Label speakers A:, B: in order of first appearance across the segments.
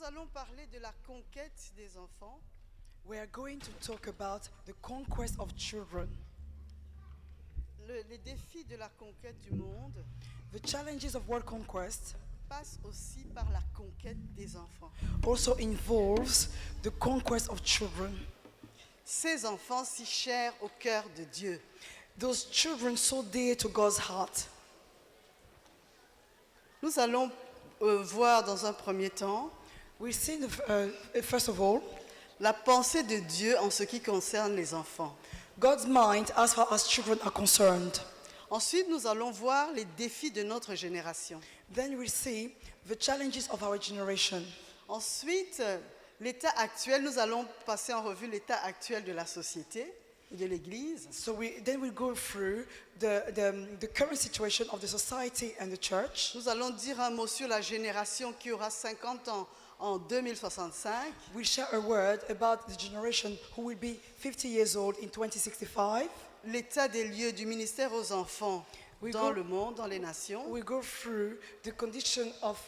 A: Nous allons parler de la conquête des enfants.
B: We are going to talk about the conquest of children,
A: Les défis de la conquête du monde
B: the challenges of world conquest.
A: passent aussi par la conquête des enfants.
B: Also involves the conquest of children.
A: Ces enfants si chers au cœur de Dieu.
B: Those children so dear to God's heart.
A: Nous allons voir dans un premier temps
B: We see, first of all,
A: la pensée de Dieu en ce qui concerne les enfants.
B: God's mind as far as children are concerned.
A: Ensuite, nous allons voir les défis de notre génération.
B: Then we see the challenges of our generation.
A: Ensuite, l'état actuel, nous allons passer en revue l'état actuel de la société et de l'Église.
B: So then we go through the current situation of the society and the church.
A: Nous allons dire un mot sur la génération qui aura 50 ans en 2065.
B: We'll share a word about the generation who will be 50 years old in 2065.
A: L'état des lieux du ministère aux enfants dans le monde, dans les nations.
B: We go through the condition of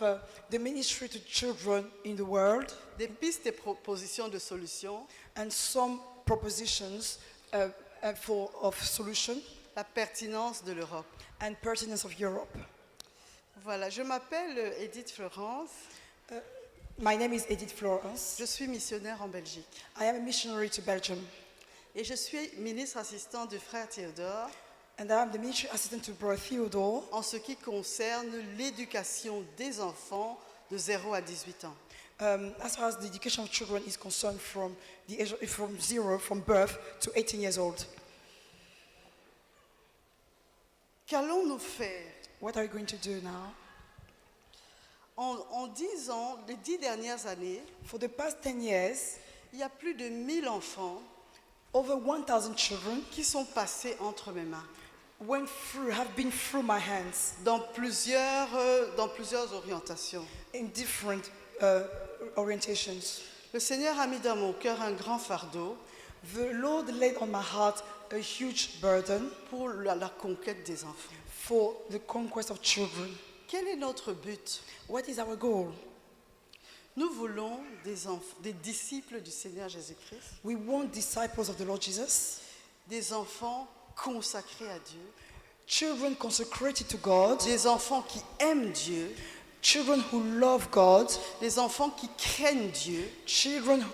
B: the ministry to children in the world
A: Des pistes et propositions de solutions.
B: and some propositions of solution
A: La pertinence de l'Europe.
B: and pertinence of Europe.
A: Voilà, je m'appelle Edith Florence.
B: My name is Edith Florence.
A: Je suis missionnaire en Belgique.
B: I am a missionary to Belgium
A: Et je suis ministre assistant du frère Théodore
B: and I am the ministry assistant to Brother Theodore
A: en ce qui concerne l'éducation des enfants de 0 à 18 ans.
B: as far as the education of children is concerned from the age from birth to 18 years old.
A: Qu'allons-nous faire?
B: What are we going to do now?
A: En 10 ans, les 10 dernières années,
B: For the past 10 years,
A: il y a plus de 1000 enfants
B: over 1,000 children
A: qui sont passés entre mes mains
B: have been through my hands
A: dans plusieurs orientations.
B: in different orientations.
A: Le Seigneur a mis dans mon cœur un grand fardeau
B: The Lord laid on my heart a huge burden
A: pour la conquête des enfants.
B: for the conquest of children.
A: Quel est notre but?
B: What is our goal?
A: Nous voulons des disciples du Seigneur Jésus-Christ,
B: We want disciples of the Lord Jesus,
A: des enfants consacrés à Dieu,
B: children consecrated to God,
A: des enfants qui aiment Dieu,
B: children who love God,
A: des enfants qui craignent Dieu,
B: children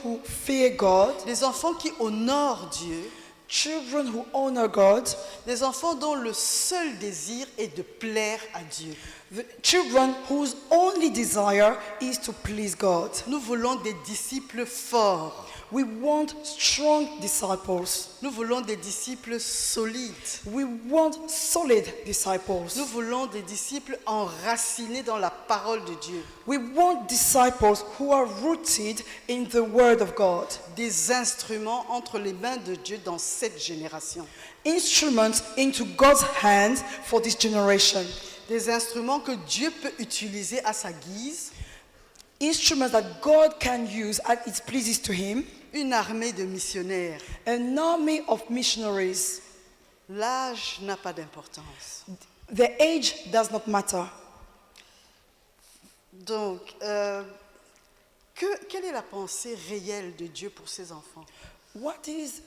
B: who fear God,
A: des enfants qui honorent Dieu,
B: children who honor God,
A: des enfants dont le seul désir est de plaire à Dieu.
B: the children whose only desire is to please God.
A: Nous voulons des disciples forts.
B: We want strong disciples.
A: Nous voulons des disciples solides.
B: We want solid disciples.
A: Nous voulons des disciples enracinés dans la parole de Dieu.
B: We want disciples who are rooted in the Word of God.
A: Des instruments entre les mains de Dieu dans cette génération.
B: Instruments into God's hands for this generation.
A: Des instruments que Dieu peut utiliser à sa guise.
B: Instruments that God can use as it pleases to Him.
A: Une armée de missionnaires.
B: An army of missionaries.
A: L'âge n'a pas d'importance.
B: The age does not matter.
A: Donc, quelle est la pensée réelle de Dieu pour ses enfants?
B: What is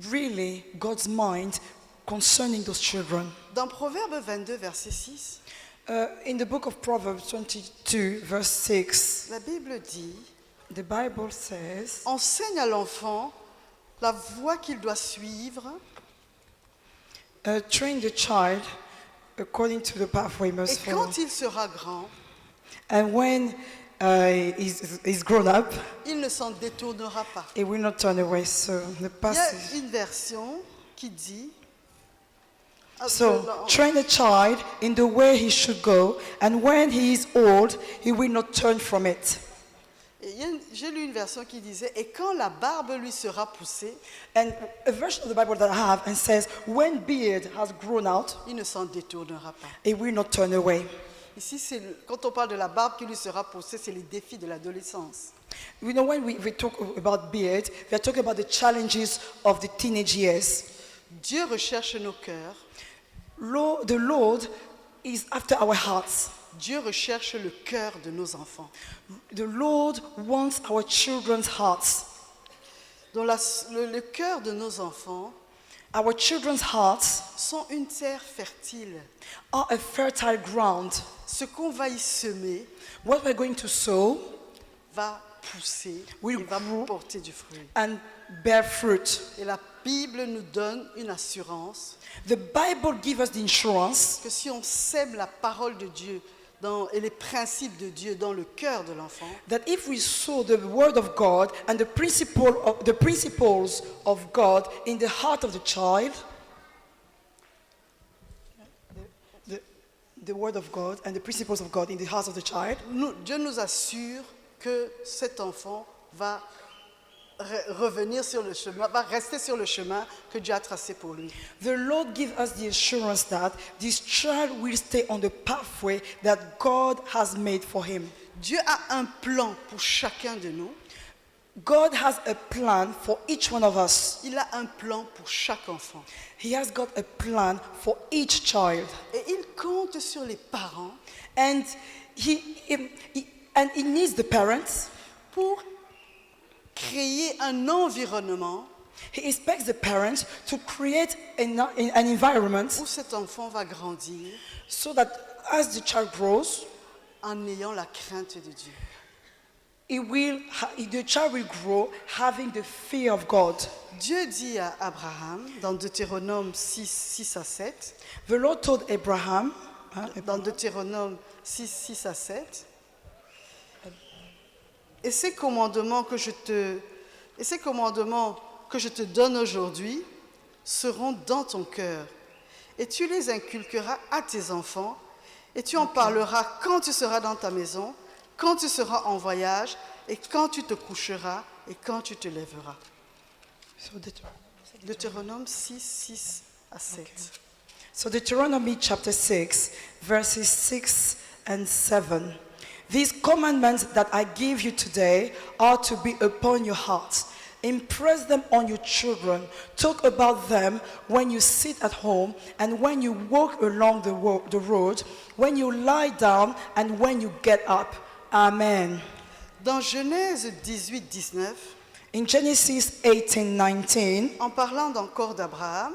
B: really God's mind concerning those children?
A: Dans Proverbe 22, verset 6,
B: In the book of Proverbs 22, verse 6,
A: la Bible dit
B: the Bible says,
A: « Enseigne à l'enfant la voie qu'il doit suivre,
B: train the child according to the pathway he
A: et
B: must follow.
A: quand il sera grand,
B: And when he's grown up,
A: il ne s'en détournera pas.
B: he will not turn away. So the
A: Il y a
B: passage.
A: une version qui dit
B: So train a child in the way he should go, and when he is old, he will not turn from it.
A: J'ai lu une version qui disait « Et quand la barbe lui sera poussée,
B: And a version of the Bible that I have and says, when beard has grown out,
A: il ne s'en détournera pas.
B: he will not turn away. »
A: Ici, quand on parle de la barbe qui lui sera poussée, c'est les défis de l'adolescence.
B: You know, when we talk about beard, we are talking about the challenges of the teenage years.
A: Dieu recherche nos cœurs
B: The Lord is after our hearts.
A: Dieu recherche le cœur de nos enfants.
B: The Lord wants our children's hearts.
A: Donc le cœur de nos enfants
B: Our children's hearts
A: sont une terre fertile.
B: are a fertile ground.
A: Ce qu'on va y semer
B: What we're going to sow
A: va pousser
B: Will
A: et va
B: grow.
A: porter du fruit.
B: and bear fruit.
A: Et la Bible nous donne une assurance
B: The Bible gives us the insurance
A: que si on sème la parole de Dieu et les principes de Dieu dans le cœur de l'enfant,
B: that if we sow the word of God and the principles of God in the heart of the child, the word of God and the principles of God in the heart of the child,
A: Dieu nous assure que cet enfant va revenir sur le chemin, va rester sur le chemin que Dieu a tracé pour lui.
B: the Lord gives us the assurance that this child will stay on the pathway that God has made for him.
A: Dieu a un plan pour chacun de nous.
B: God has a plan for each one of us.
A: Il a un plan pour chaque enfant.
B: He has got a plan for each child.
A: Et il compte sur les parents
B: And he needs the parents.
A: pour créer un environnement
B: He expects the parents to create an environment
A: où cet enfant va grandir
B: so that as the child grows,
A: en ayant la crainte de Dieu.
B: the child will grow having the fear of God.
A: Dieu dit à Abraham, dans Deutéronome 6 à 7,
B: The Lord told Abraham,
A: dans Deutéronome 6 à 7, et ces commandements que je te donne aujourd'hui seront dans ton cœur, et tu les inculqueras à tes enfants, et tu en parleras quand tu seras dans ta maison, quand tu seras en voyage, et quand tu te coucheras, et quand tu te lèveras. Deutéronome 6 à 7.
B: So Deuteronomy chapter 6, verses 6 and 7. These commandments that I give you today are to be upon your hearts. Impress them on your children. Talk about them when you sit at home and when you walk along the road, when you lie down and when you get up. Amen.
A: Dans Genèse 18-19,
B: In Genesis 18:19,
A: en parlant encore d'Abraham,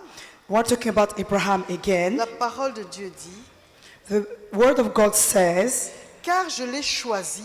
B: we're talking about Abraham again.
A: la parole de Dieu dit,
B: The word of God says,
A: car je l'ai choisi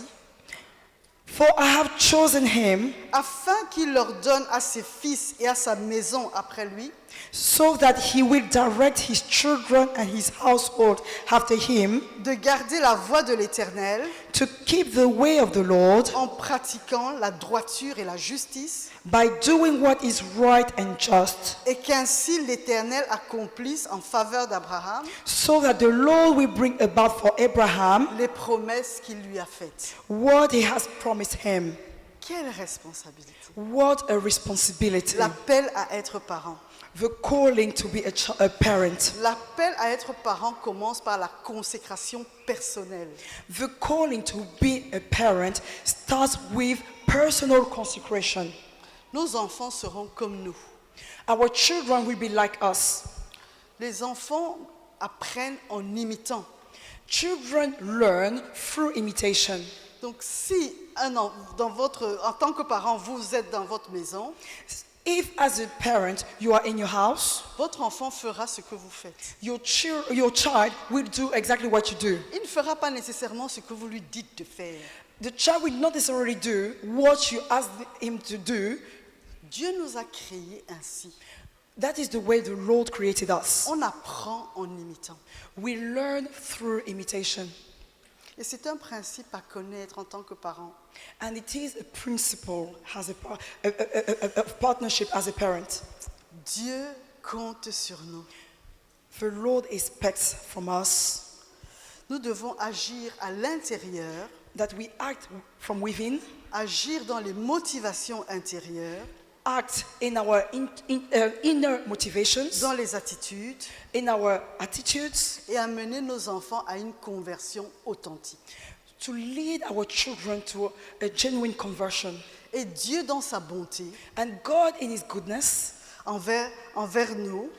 B: "For I have chosen him
A: afin qu'il leur donne à ses fils et à sa maison après lui
B: so that he will direct his children and his household after him,
A: de garder la voie de l'Éternel
B: to keep the way of the Lord
A: en pratiquant la droiture et la justice,
B: by doing what is right and just,
A: et qu'ainsi l'Éternel accomplisse en faveur d'Abraham
B: so that the Lord will bring about for Abraham
A: les promesses qu'il lui a faites.
B: what he has promised him."
A: Quelle responsabilité!
B: What a responsibility.
A: L'appel à être parent.
B: The calling to be a parent.
A: L'appel à être parent commence par la consécration personnelle.
B: The calling to be a parent starts with personal consecration.
A: Nos enfants seront comme nous.
B: Our children will be like us.
A: Les enfants apprennent en imitant.
B: Children learn through imitation.
A: Donc si en tant que parent, vous êtes dans votre maison,
B: If as a parent you are in your house,
A: votre enfant fera ce que vous faites.
B: your child will do exactly what you do.
A: Il ne fera pas nécessairement ce que vous lui dites de faire.
B: The child will not necessarily do what you ask him to do.
A: Dieu nous a créés ainsi.
B: That is the way the Lord created us.
A: On apprend en imitant.
B: We learn through imitation.
A: Et c'est un principe à connaître en tant que parent.
B: And it is a principle as a partnership as a parent.
A: Dieu compte sur nous.
B: The Lord expects from us
A: Nous devons agir à l'intérieur,
B: that we act from within,
A: agir dans les motivations intérieures,
B: act in our inner motivations,
A: dans les attitudes
B: in our attitudes,
A: et amener nos enfants à une conversion authentique.
B: to lead our children to a genuine conversion.
A: Et Dieu, dans sa bonté,
B: And God, in His goodness
A: envers nous,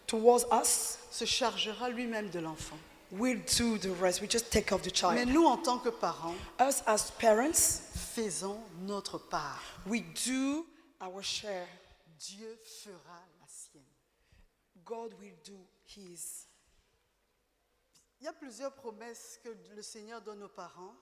B: towards us,
A: se chargera lui-même de l'enfant.
B: we'll do the rest. We just take off the
A: Mais
B: child.
A: nous, en tant que parents,
B: Us as parents,
A: faisons notre part.
B: we do our share.
A: Dieu fera la sienne.
B: God will do his.
A: Il y a plusieurs promesses que le Seigneur donne aux parents.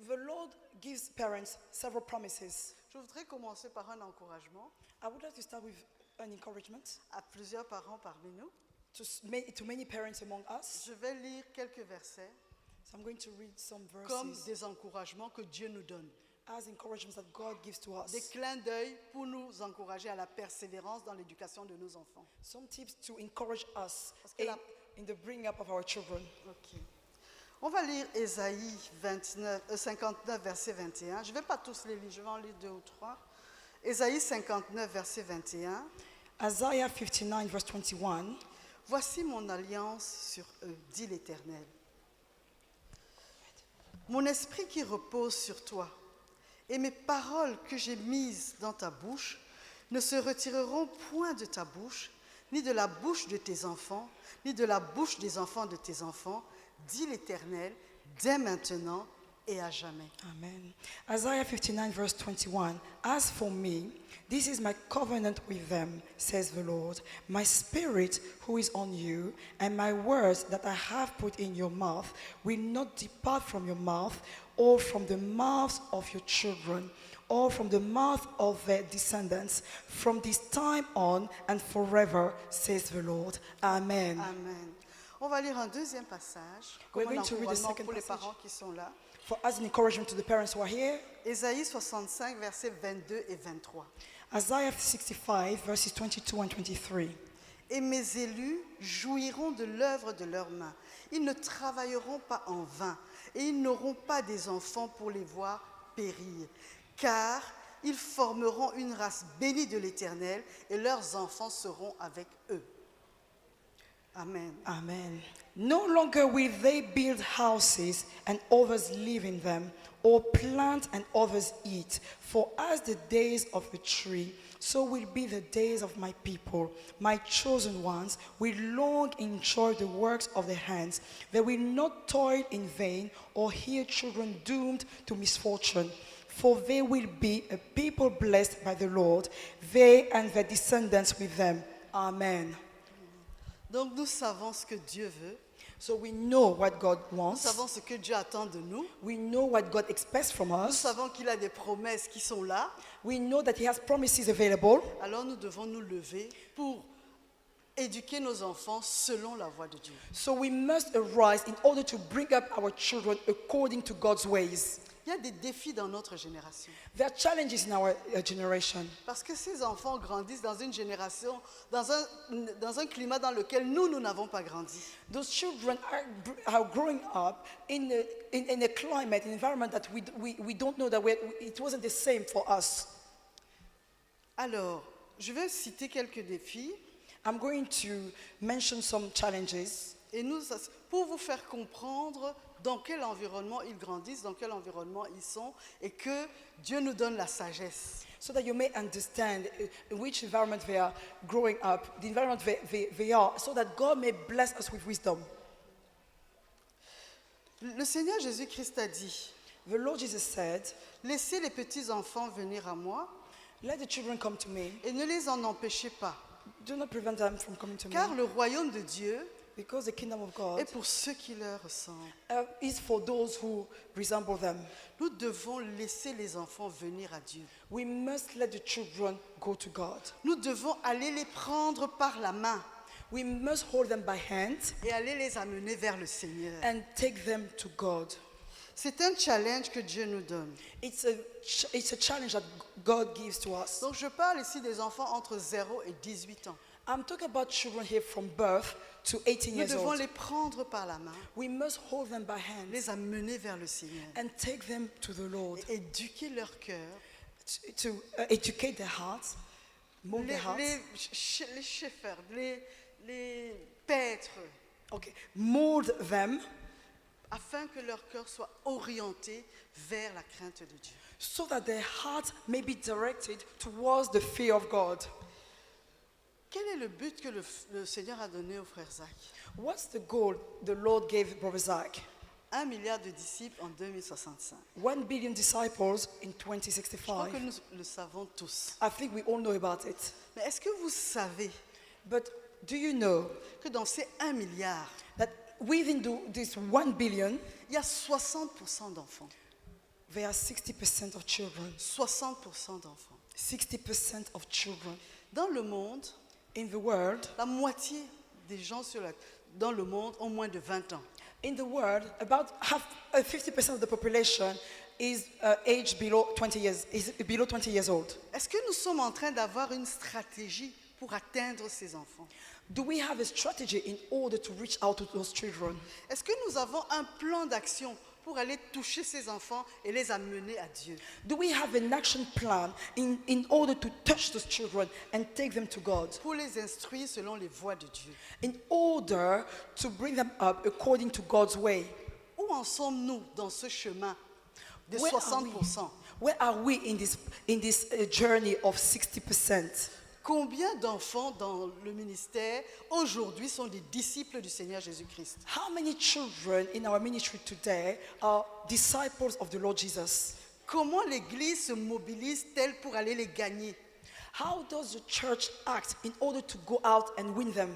B: The Lord gives parents several promises.
A: Je voudrais commencer par un encouragement
B: I would like to start with an encouragement
A: à plusieurs parents parmi nous.
B: to many parents among us.
A: Je vais lire quelques versets
B: So I'm going to read some
A: comme
B: verses
A: des encouragements que Dieu nous donne.
B: as encouragements that God gives to
A: Des
B: us.
A: clins d'œil pour nous encourager à la persévérance dans l'éducation de nos enfants.
B: Some tips to encourage us
A: Parce que
B: in the bringing up of our children.
A: Ok. On va lire Ésaïe 59, verset 21. Je ne vais pas tous les lire, je vais en lire 2 ou 3. Ésaïe 59, verset 21.
B: Isaiah 59, verse 21.
A: Voici mon alliance sur eux, dit l'Éternel. Mon esprit qui repose sur toi et mes paroles que j'ai mises dans ta bouche ne se retireront point de ta bouche, ni de la bouche de tes enfants, ni de la bouche des enfants de tes enfants, dit l'Éternel, dès maintenant et à jamais.
B: Amen. Isaiah 59, verse 21. As for me, this is my covenant with them, says the Lord. My spirit who is on you, and my words that I have put in your mouth will not depart from your mouth, or from the mouths of your children, or from the mouth of their descendants, from this time on and forever, says the Lord. Amen.
A: Amen. On va lire un deuxième passage,
B: We're
A: comme un
B: going to read the
A: encouragement
B: second
A: pour les
B: passage.
A: parents qui sont là.
B: For us, an encouragement to the parents who are here,
A: Ésaïe 65, versets 22 et 23.
B: Isaiah 65, verses 22 and 23.
A: Et mes élus jouiront de l'œuvre de leurs mains. Ils ne travailleront pas en vain, et ils n'auront pas des enfants pour les voir périr. Car ils formeront une race bénie de l'Éternel, et leurs enfants seront avec eux. Amen.
B: Amen. No longer will they build houses and others live in them, or plant and others eat. For as the days of a tree, so will be the days of my people. My chosen ones will long enjoy the works of their hands. They will not toil in vain or hear children doomed to misfortune. For they will be a people blessed by the Lord, they and their descendants with them. Amen.
A: Donc nous savons ce que Dieu veut,
B: So we know what God
A: nous
B: wants.
A: savons ce que Dieu attend de nous,
B: We know what God expects from
A: nous
B: us.
A: savons qu'il a des promesses qui sont là,
B: We know that He has promises available.
A: alors nous devons nous lever pour éduquer nos enfants selon la voie de Dieu.
B: So we must arise in order to bring up our children according to God's ways.
A: Il y a des défis dans notre génération.
B: There are challenges in our generation
A: Parce que ces enfants grandissent dans une génération, dans un climat dans lequel nous n'avons pas grandi.
B: Those children are growing up in a climate, an environment that we don't know that it wasn't the same for us.
A: Alors, je vais citer quelques défis
B: I'm going to mention some challenges
A: et pour vous faire comprendre dans quel environnement ils grandissent, dans quel environnement ils sont et que Dieu nous donne la sagesse.
B: so that you may understand in which environment they are growing up, the environment they are, so that God may bless us with wisdom.
A: Le Seigneur Jésus-Christ a dit,
B: The Lord Jesus said,
A: laissez les petits-enfants venir à moi
B: let the children come to me.
A: et ne les en empêchez pas,
B: Do not prevent them from coming to
A: car
B: me,
A: le royaume de Dieu
B: because the kingdom of God
A: est pour ceux qui leur ressemblent.
B: is for those who resemble them.
A: Nous devons laisser les enfants venir à Dieu.
B: We must let the children go to God.
A: Nous devons aller les prendre par la main
B: We must hold them by hand
A: et aller les amener vers le Seigneur.
B: and take them to God.
A: C'est un challenge que Dieu nous donne.
B: It's a challenge that God gives to us.
A: Donc je parle ici des enfants entre 0 et 18 ans.
B: I'm talking about children here from birth to 18
A: Nous
B: years
A: devons
B: old.
A: les prendre par la main,
B: We must hold them by hand
A: les amener vers le Seigneur
B: and take them to the Lord
A: et éduquer leur cœur,
B: to educate their hearts, mold their hearts.
A: les chefs, les paîtres,
B: Okay, mold them
A: afin que leur cœur soit orienté vers la crainte de Dieu.
B: so that their hearts may be directed towards the fear of God.
A: Quel est le but que le Seigneur a donné au frère Zach?
B: What's the goal the Lord gave Brother Zach?
A: 1 milliard de disciples en 2065.
B: 1 billion disciples in
A: Je crois
B: 2065.
A: que nous le savons tous.
B: I think we all know about it.
A: Mais est-ce que vous savez
B: But do you know
A: que dans ces 1 milliard,
B: that within this 1 billion,
A: il y a 60% d'enfants?
B: there are 60% of children.
A: 60% d'enfants.
B: 60% of children.
A: Dans le monde,
B: In the world,
A: la moitié des gens dans le monde ont moins de 20 ans.
B: in the world, about 50% of the population is aged below 20 years, is below 20 years old.
A: Est-ce que nous sommes en train d'avoir une stratégie pour atteindre ces enfants?
B: Do we have a strategy in order to reach out to those children?
A: Est-ce que nous avons un plan d'action pour aller toucher ces enfants et les amener à Dieu?
B: Do we have an action plan in order to touch those children and take them to God?
A: Pour les instruire selon les voies de Dieu?
B: In order to bring them up according to God's way.
A: Où en sommes-nous dans ce chemin de
B: Where are
A: 60%?
B: Where are we in this journey of 60%?
A: Combien d'enfants dans le ministère aujourd'hui sont des disciples du Seigneur Jésus-Christ?
B: How many children in our ministry today are disciples of the Lord Jesus?
A: Comment l'Église se mobilise-t-elle pour aller les gagner?
B: How does the church act in order to go out and win them?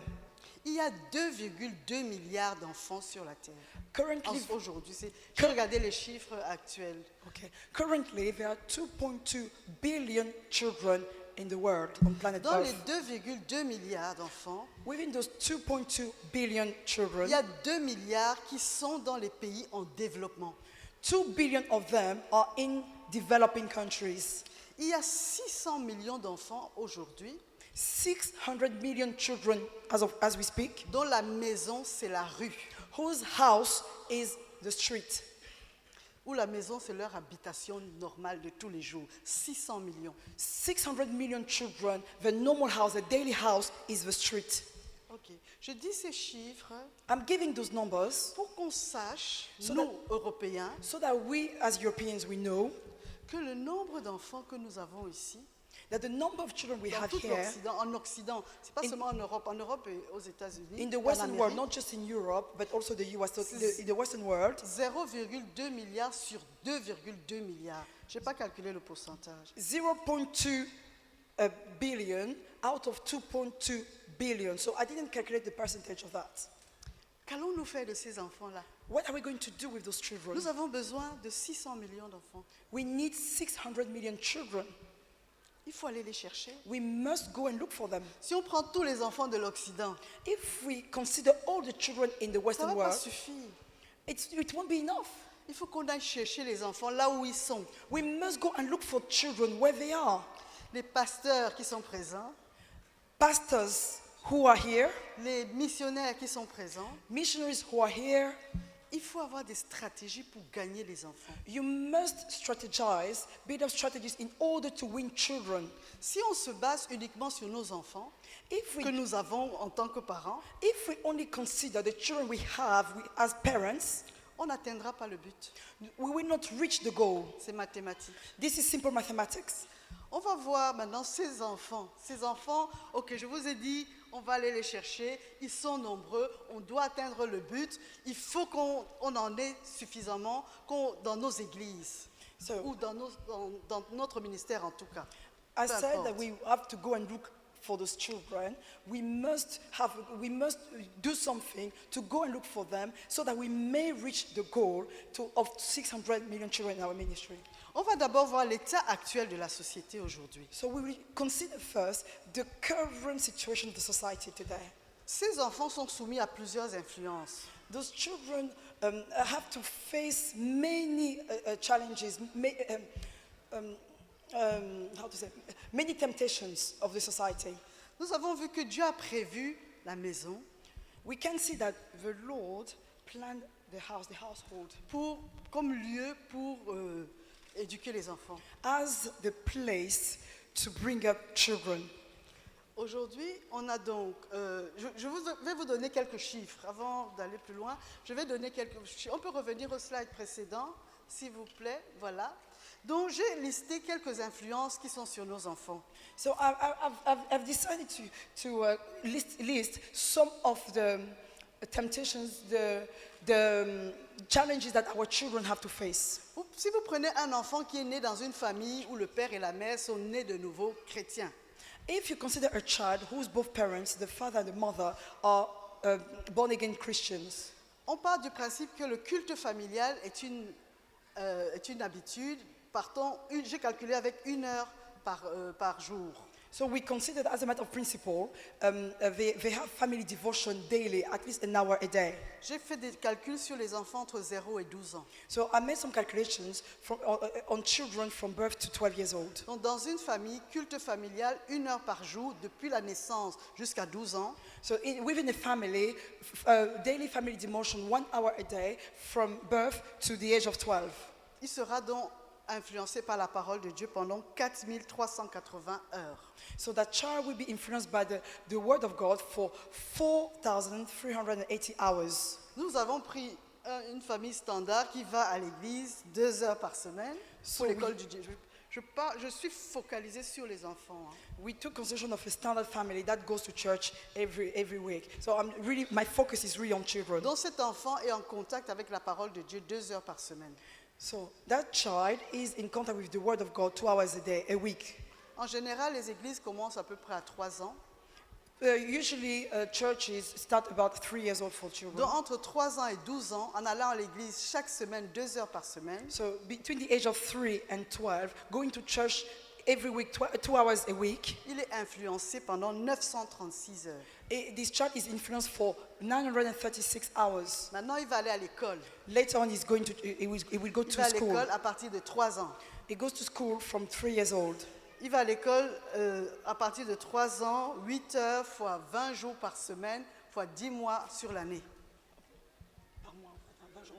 A: Il y a 2,2 milliards d'enfants sur la terre.
B: Currently,
A: Aujourd'hui, je regardais les chiffres actuels.
B: currently there are 2.2 billion children in the world, on planet
A: Dans les
B: Earth.
A: 2,2 milliards d'enfants,
B: Within those 2.2 billion children,
A: il y a 2 milliards qui sont dans les pays en développement.
B: 2 billion of them are in developing countries.
A: Il y a 600 millions d'enfants aujourd'hui
B: 600 million children as we speak,
A: dont la maison, c'est la rue,
B: whose house is the street.
A: où la maison, c'est leur habitation normale de tous les jours. 600 millions.
B: 600 million children, the normal house, the daily house is the street.
A: Ok. Je dis ces chiffres
B: I'm giving those numbers
A: pour qu'on sache,
B: So
A: nous, Européens,
B: so that we as Europeans, we know
A: que le nombre d'enfants que nous avons ici,
B: that the number of children we
A: dans
B: have
A: tout
B: here
A: l'Occident, en Occident, c'est pas seulement en Europe et aux États-Unis,
B: in the
A: en
B: Western world,
A: Amérique,
B: not just in Europe, but also the US, so in the Western world,
A: 0,2 milliards sur 2,2 milliards. Je n'ai pas calculé le pourcentage.
B: 0.2 billion out of 2.2 billion. So I didn't calculate the percentage of that.
A: Qu'allons-nous faire de ces enfants-là?
B: What are we going to do with those children?
A: Nous avons besoin de 600 millions d'enfants.
B: We need 600 million children.
A: Il faut aller les chercher.
B: We must go and look for them.
A: Si on prend tous les enfants de l'Occident,
B: If we consider all the children in the
A: ça ne
B: Western
A: va pas
B: world,
A: suffire.
B: it won't be enough.
A: Il faut qu'on aille chercher les enfants là où ils sont.
B: We must go and look for children where they are.
A: Les pasteurs qui sont présents,
B: Pastors who are here,
A: les missionnaires qui sont présents,
B: missionaries who are here,
A: il faut avoir des stratégies pour gagner les enfants.
B: you must strategize, build up strategies in order to win children.
A: Si on se base uniquement sur nos enfants,
B: If
A: que
B: we,
A: nous avons en tant que parents,
B: if we only consider the children we have as parents,
A: on n'atteindra pas le but.
B: we will not reach the goal.
A: C'est mathématique.
B: This is simple mathematics.
A: On va voir maintenant ces enfants. Ces enfants, ok, je vous ai dit, on va aller les chercher. Ils sont nombreux. On doit atteindre le but. Il faut qu'on en ait suffisamment dans nos églises
B: So,
A: ou dans notre ministère en tout cas.
B: I
A: Peu
B: said that
A: importe.
B: we have to go and look for those children. We must do something to go and look for them so that we may reach the goal of 600 million children in our ministry.
A: On va d'abord voir l'état actuel de la société aujourd'hui.
B: So we will consider first the current situation of the society today.
A: Ces enfants sont soumis à plusieurs influences.
B: Those children have to face many challenges, many temptations of the society.
A: Nous avons vu que Dieu a prévu la maison
B: We can see that the Lord planned the household,
A: comme lieu pour éduquer les enfants.
B: as the place to bring up children.
A: Aujourd'hui, on a donc, vais vous donner quelques chiffres. Avant d'aller plus loin, je vais donner quelques chiffres. On peut revenir au slide précédent, s'il vous plaît, voilà. Donc j'ai listé quelques influences qui sont sur nos enfants.
B: So I've decided to list some of the temptations, the challenges that our children have to face.
A: Si vous prenez un enfant qui est né dans une famille où le père et la mère sont nés de nouveau chrétiens,
B: If you consider a child whose both parents, the father and the mother, are born-again Christians,
A: on part du principe que le culte familial est une habitude. Partons, j'ai calculé avec 1 heure par jour.
B: so we consider that as a matter of principle, they have family devotion daily, at least an hour a day.
A: J'ai fait des calculs sur les enfants entre 0 et 12 ans.
B: So I made some calculations on children from birth to 12 years old.
A: Donc dans une famille, culte familial, 1 heure par jour, depuis la naissance jusqu'à 12 ans.
B: So within a family, daily family devotion, 1 hour a day from birth to the age of 12.
A: Il sera donc influencé par la parole de Dieu pendant 4380 heures.
B: So that child will be influenced by the word of God for 4,380 hours.
A: Nous avons pris une famille standard qui va à l'église 2 heures par semaine pour l'école du Dieu. Je suis focalisée sur les enfants.
B: We took consideration of a standard family that goes to church every week. So my focus is really on children.
A: Donc cet enfant est en contact avec la parole de Dieu 2 heures par semaine.
B: So that child is in contact with the word of God 2 hours a week.
A: En général, les églises commencent à peu près à 3 ans.
B: Usually churches start about 3 years old for children.
A: Donc entre 3 ans et 12 ans, en allant à l'église chaque semaine, 2 heures par semaine,
B: So between the age of 3 and 12, going to church every week, 2 hours a week,
A: il est influencé pendant 936 heures.
B: this child is influenced for 936 hours.
A: Maintenant, il va aller à l'école.
B: Later on, he will go
A: Il
B: to
A: va à
B: school.
A: l'école à partir de 3 ans.
B: He goes to school from 3 years old.
A: Il va à l'école à partir de 3 ans, 8 heures fois 20 jours par semaine, fois 10 mois sur l'année.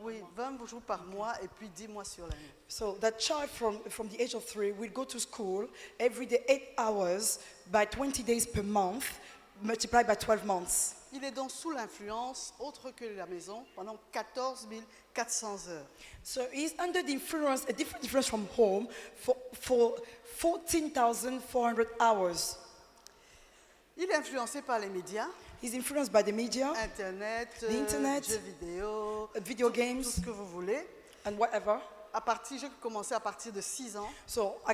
A: Oui, 20 jours par mois et puis 10 mois sur l'année.
B: So that child from the age of 3 will go to school every day 8 hours by 20 days per month, multiplied by 12 months.
A: Il est donc sous l'influence, autre que la maison, pendant 14 400 heures.
B: So he's under the influence, a different influence from home for 14,400 hours.
A: Il est influencé par les médias,
B: He's influenced by the media,
A: Internet,
B: The internet,
A: jeux vidéo,
B: video
A: tout
B: games,
A: ce que vous voulez.
B: and whatever.
A: J'ai commencé à partir de 6 ans
B: So I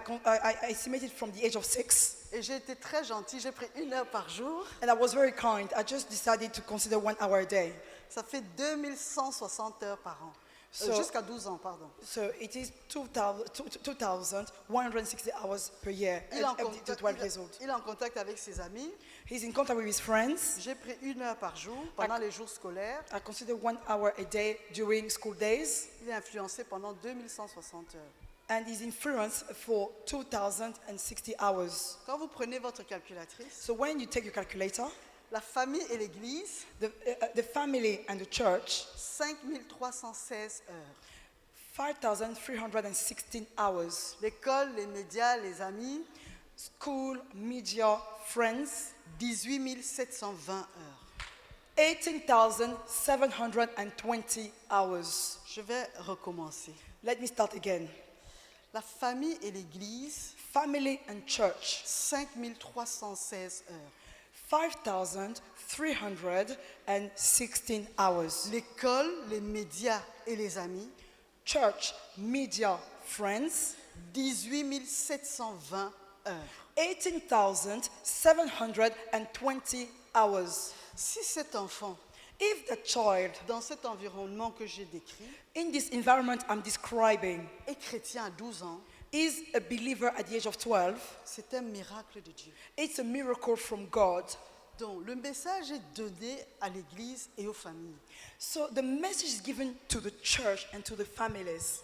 B: estimated from the age of 6,
A: et j'ai été très gentille, j'ai pris 1 heure par jour.
B: and I was very kind. I just decided to consider 1 hour a day.
A: Ça fait 2160 heures par an.
B: So-
A: Jusqu'à 12 ans, pardon.
B: So it is 2,160 hours per year
A: Il est, en
B: up to
A: contact,
B: 12 years old.
A: il est en contact avec ses amis.
B: He's in contact with his friends.
A: J'ai pris 1 heure par jour pendant les jours scolaires.
B: I consider 1 hour a day during school days,
A: Il est influencé pendant 2160 heures.
B: and he's influenced for 2,060 hours.
A: Quand vous prenez votre calculatrice,
B: So when you take your calculator,
A: la famille et l'église,
B: the family and the church,
A: 5316 heures.
B: 5,316 hours.
A: L'école, les médias, les amis,
B: School, media, friends,
A: 18 720 heures.
B: 18,720 hours.
A: Je vais recommencer.
B: Let me start again.
A: La famille et l'église,
B: Family and church,
A: 5316 heures.
B: 5,316 hours.
A: L'école, les médias et les amis,
B: Church, media, friends,
A: 18 720 heures.
B: 18,720 hours.
A: Si cet enfant,
B: If the child
A: dans cet environnement que j'ai décrit,
B: in this environment I'm describing
A: est chrétien à 12 ans,
B: is a believer at the age of 12,
A: c'est un miracle de Dieu.
B: it's a miracle from God.
A: Donc, le message est donné à l'église et aux familles.
B: So the message is given to the church and to the families.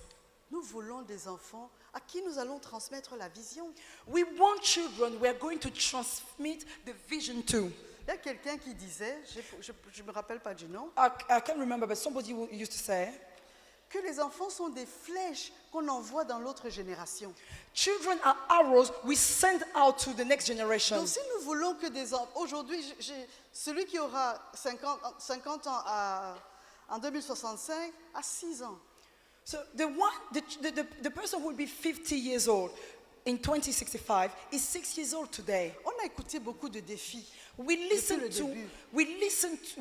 A: Nous voulons des enfants à qui nous allons transmettre la vision.
B: We want children we are going to transmit the vision to.
A: Il y a quelqu'un qui disait, je ne me rappelle pas du nom,
B: I can't remember, but somebody used to say,
A: que les enfants sont des flèches qu'on envoie dans l'autre génération.
B: children are arrows we send out to the next generation.
A: Donc si nous voulons que des enfants... Aujourd'hui, celui qui aura 50 ans en 2065 a 6 ans.
B: So the person who will be 50 years old in 2065 is 6 years old today.
A: On a écouté beaucoup de défis.
B: We
A: le début.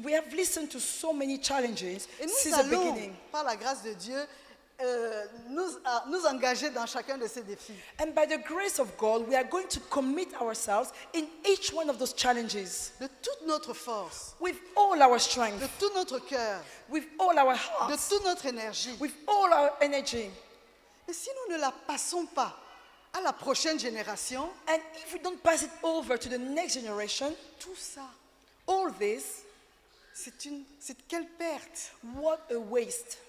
B: we have listened to so many challenges
A: Et nous
B: since the
A: allons,
B: beginning.
A: par la grâce de Dieu, nous engager dans chacun de ces défis.
B: And by the grace of God, we are going to commit ourselves in each one of those challenges
A: De toute notre force,
B: with all our
A: de
B: strength,
A: tout notre cœur,
B: with all our
A: de
B: hearts,
A: toute notre énergie.
B: with all our energy.
A: Et si nous ne la passons pas à la prochaine génération,
B: And if we don't pass it over to the next generation,
A: tout ça,
B: all this,
A: c'est quelle perte.
B: what a waste.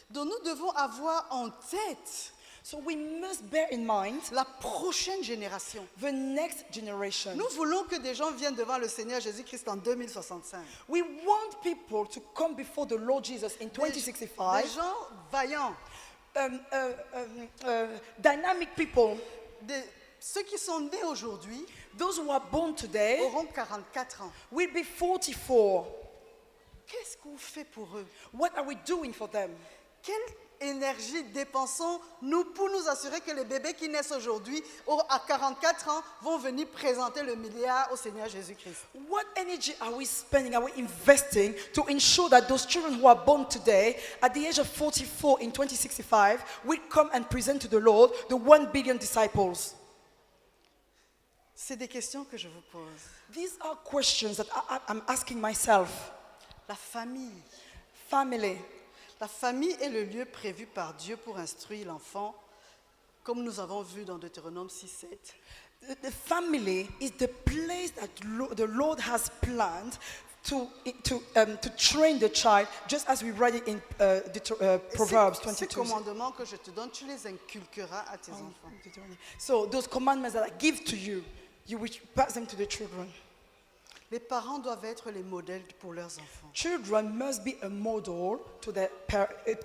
A: Donc nous devons avoir en tête
B: So we must bear in mind
A: la prochaine génération.
B: the next generation.
A: Nous voulons que des gens viennent devant le Seigneur Jésus-Christ en 2065.
B: We want people to come before the Lord Jesus in
A: Des
B: 2065.
A: gens vaillants,
B: Dynamic people,
A: ceux qui sont nés aujourd'hui
B: those who are born today,
A: auront 44 ans.
B: will be 44.
A: Qu'est-ce qu'on fait pour eux?
B: What are we doing for them?
A: Quelle énergie dépensons-nous pour nous assurer que les bébés qui naissent aujourd'hui, à 44 ans, vont venir présenter le milliard au Seigneur Jésus-Christ?
B: What energy are we spending, are we investing to ensure that those children who are born today, at the age of 44 in 2065, will come and present to the Lord the 1 billion disciples?
A: C'est des questions que je vous pose.
B: These are questions that I'm asking myself.
A: La famille.
B: Family.
A: La famille est le lieu prévu par Dieu pour instruire l'enfant, comme nous avons vu dans Deutéronome 6:7.
B: The family is the place that the Lord has planned to train the child, just as we read it in Proverbs
A: Ces
B: 22.
A: commandements que je te donne, tu les inculqueras à tes enfants.
B: So those commandments that I give to you, you will pass them to the children.
A: Les parents doivent être les modèles pour leurs enfants.
B: Children must be a model to their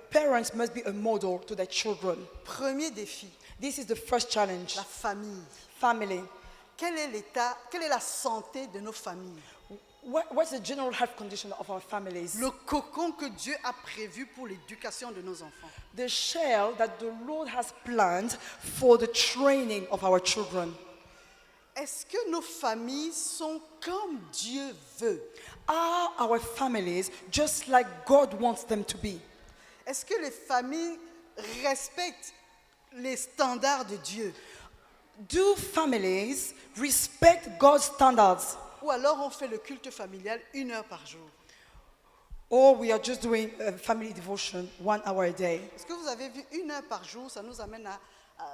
B: parents must be a model to their children.
A: Premier défi,
B: This is the first challenge.
A: la famille.
B: Family.
A: Quel est l'état, quelle est la santé de nos familles?
B: What's the general health condition of our families?
A: Le cocon que Dieu a prévu pour l'éducation de nos enfants.
B: The shell that the Lord has planned for the training of our children.
A: Est-ce que nos familles sont comme Dieu veut?
B: Are our families just like God wants them to be?
A: Est-ce que les familles respectent les standards de Dieu?
B: Do families respect God's standards?
A: Ou alors on fait le culte familial 1 heure par jour?
B: Or we are just doing family devotion 1 hour a day?
A: Est-ce que vous avez vu 1 heure par jour, ça nous amène à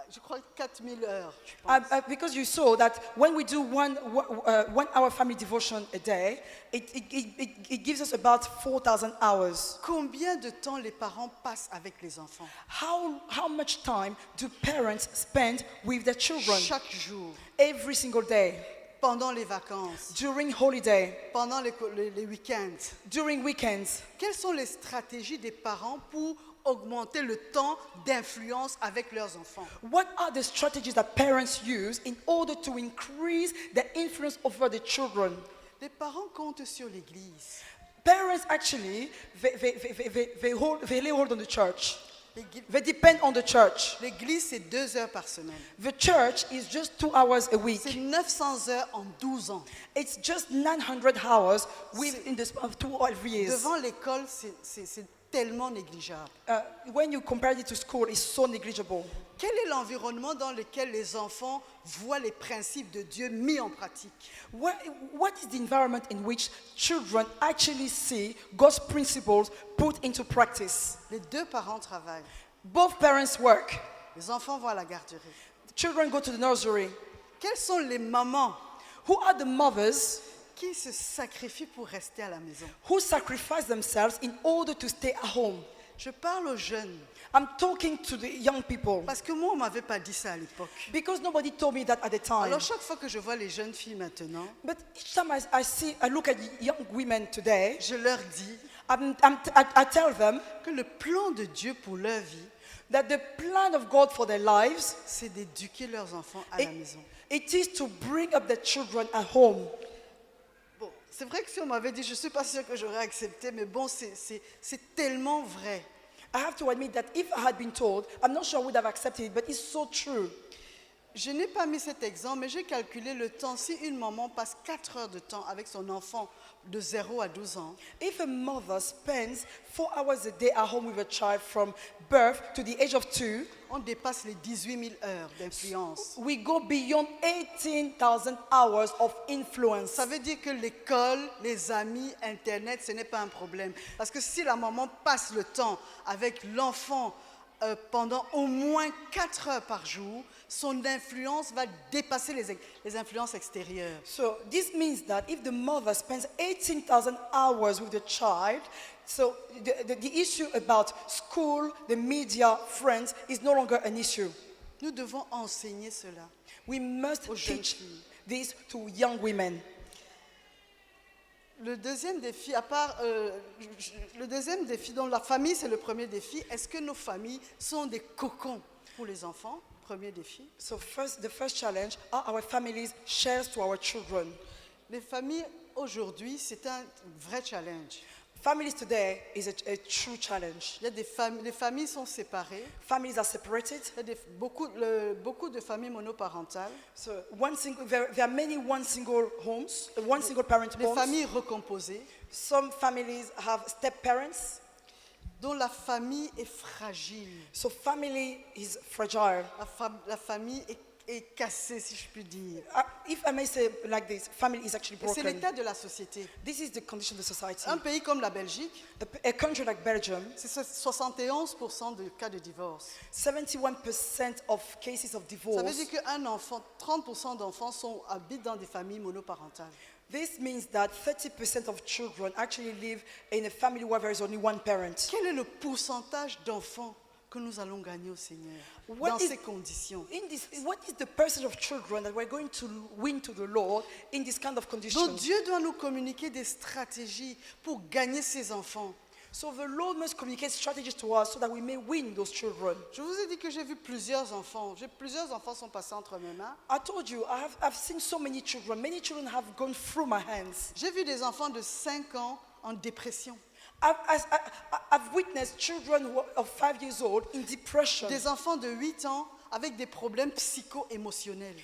A: je crois, 4000 heures. Je pense.
B: Because you saw that when we do 1 hour family devotion a day, it gives us about 4,000 hours.
A: Combien de temps les parents passent avec les enfants?
B: How much time do parents spend with their children?
A: Chaque jour,
B: Every single day,
A: pendant les vacances,
B: during holiday,
A: pendant les week-ends.
B: during weekends.
A: Quelles sont les stratégies des parents pour augmenter le temps d'influence avec leurs enfants?
B: What are the strategies that parents use in order to increase the influence over the children?
A: Les parents comptent sur l'Église.
B: Parents actually, they lay hold on the church.
A: L'Église,
B: They depend on the church.
A: c'est 2 heures par semaine.
B: The church is just 2 hours a
A: C'est
B: week.
A: 900 heures en 12 ans.
B: It's just 900 hours within the span of 2 or 3 years.
A: Devant l'école, c'est tellement négligeable.
B: When you compare it to school, it's so negligible.
A: Quel est l'environnement dans lequel les enfants voient les principes de Dieu mis en pratique?
B: What is the environment in which children actually see God's principles put into practice?
A: Les 2 parents travaillent.
B: Both parents work.
A: Les enfants vont à la garderie.
B: Children go to the nursery.
A: Quelles sont les mamans
B: Who are the mothers
A: qui se sacrifient pour rester à la maison?
B: who sacrifice themselves in order to stay at home?
A: Je parle aux jeunes,
B: I'm talking to the young people
A: parce que moi, on ne m'avait pas dit ça à l'époque.
B: because nobody told me that at the time.
A: Alors, chaque fois que je vois les jeunes filles maintenant,
B: But each time I look at young women today,
A: je leur dis
B: I tell them
A: que le plan de Dieu pour leur vie,
B: that the plan of God for their lives,
A: c'est d'éduquer leurs enfants à la maison.
B: it is to bring up the children at home.
A: Bon, c'est vrai que si on m'avait dit, je ne suis pas sûre que j'aurais accepté, mais bon, c'est tellement vrai.
B: I have to admit that if I had been told, I'm not sure I would have accepted it, but it's so true.
A: Je n'ai pas mis cet exemple, mais j'ai calculé le temps. Si une maman passe 4 heures de temps avec son enfant de 0 à 12 ans,
B: If a mother spends 4 hours a day at home with a child from birth to the age of 2,
A: on dépasse les 18 000 heures d'influence.
B: we go beyond 18,000 hours of influence.
A: Ça veut dire que l'école, les amis, Internet, ce n'est pas un problème. Parce que si la maman passe le temps avec l'enfant pendant au moins 4 heures par jour, son influence va dépasser les influences extérieures.
B: So this means that if the mother spends 18,000 hours with the child, so the issue about school, the media, friends is no longer an issue.
A: Nous devons enseigner cela.
B: We must
A: Aux jeunes
B: teach
A: filles.
B: this to young women.
A: Le deuxième défi, le deuxième défi, dont la famille c'est le premier défi, est-ce que nos familles sont des cocons pour les enfants? Premier défi.
B: So the first challenge are our families shares to our children.
A: Les familles aujourd'hui, c'est un vrai challenge.
B: Families today is a true challenge.
A: Il y a les familles sont séparées.
B: Families are separated.
A: Il y a beaucoup de familles monoparentales.
B: So there are many one single parent
A: Les
B: homes.
A: familles recomposées,
B: Some families have step parents.
A: dont la famille est fragile.
B: So family is fragile.
A: La famille est cassée, si je puis dire.
B: If I may say like this, family is actually
A: Et c'est
B: broken.
A: l'état de la société.
B: This is the condition of the society.
A: Un pays comme la Belgique,
B: A country like Belgium,
A: c'est 71% de cas de divorce.
B: 71% of cases of
A: Ça veut
B: divorce.
A: dire qu'un enfant, 30% d'enfants habitent dans des familles monoparentales.
B: This means that 30% of children actually live in a family where there is only one parent.
A: Quel est le pourcentage d'enfants que nous allons gagner au Seigneur
B: What
A: dans
B: is-
A: ces conditions?
B: What is the percentage of children that we're going to win to the Lord in this kind of
A: Donc
B: condition?
A: Dieu doit nous communiquer des stratégies pour gagner ces enfants.
B: So the Lord must communicate strategies to us so that we may win those children.
A: Je vous ai dit que j'ai vu plusieurs enfants. Plusieurs enfants sont passés entre mes mains.
B: I told you, I've seen so many children. Many children have gone through my hands.
A: J'ai vu des enfants de 5 ans en dépression.
B: I've witnessed children of 5 years old in depression.
A: Des enfants de 8 ans avec des problèmes psycho-émotionnels.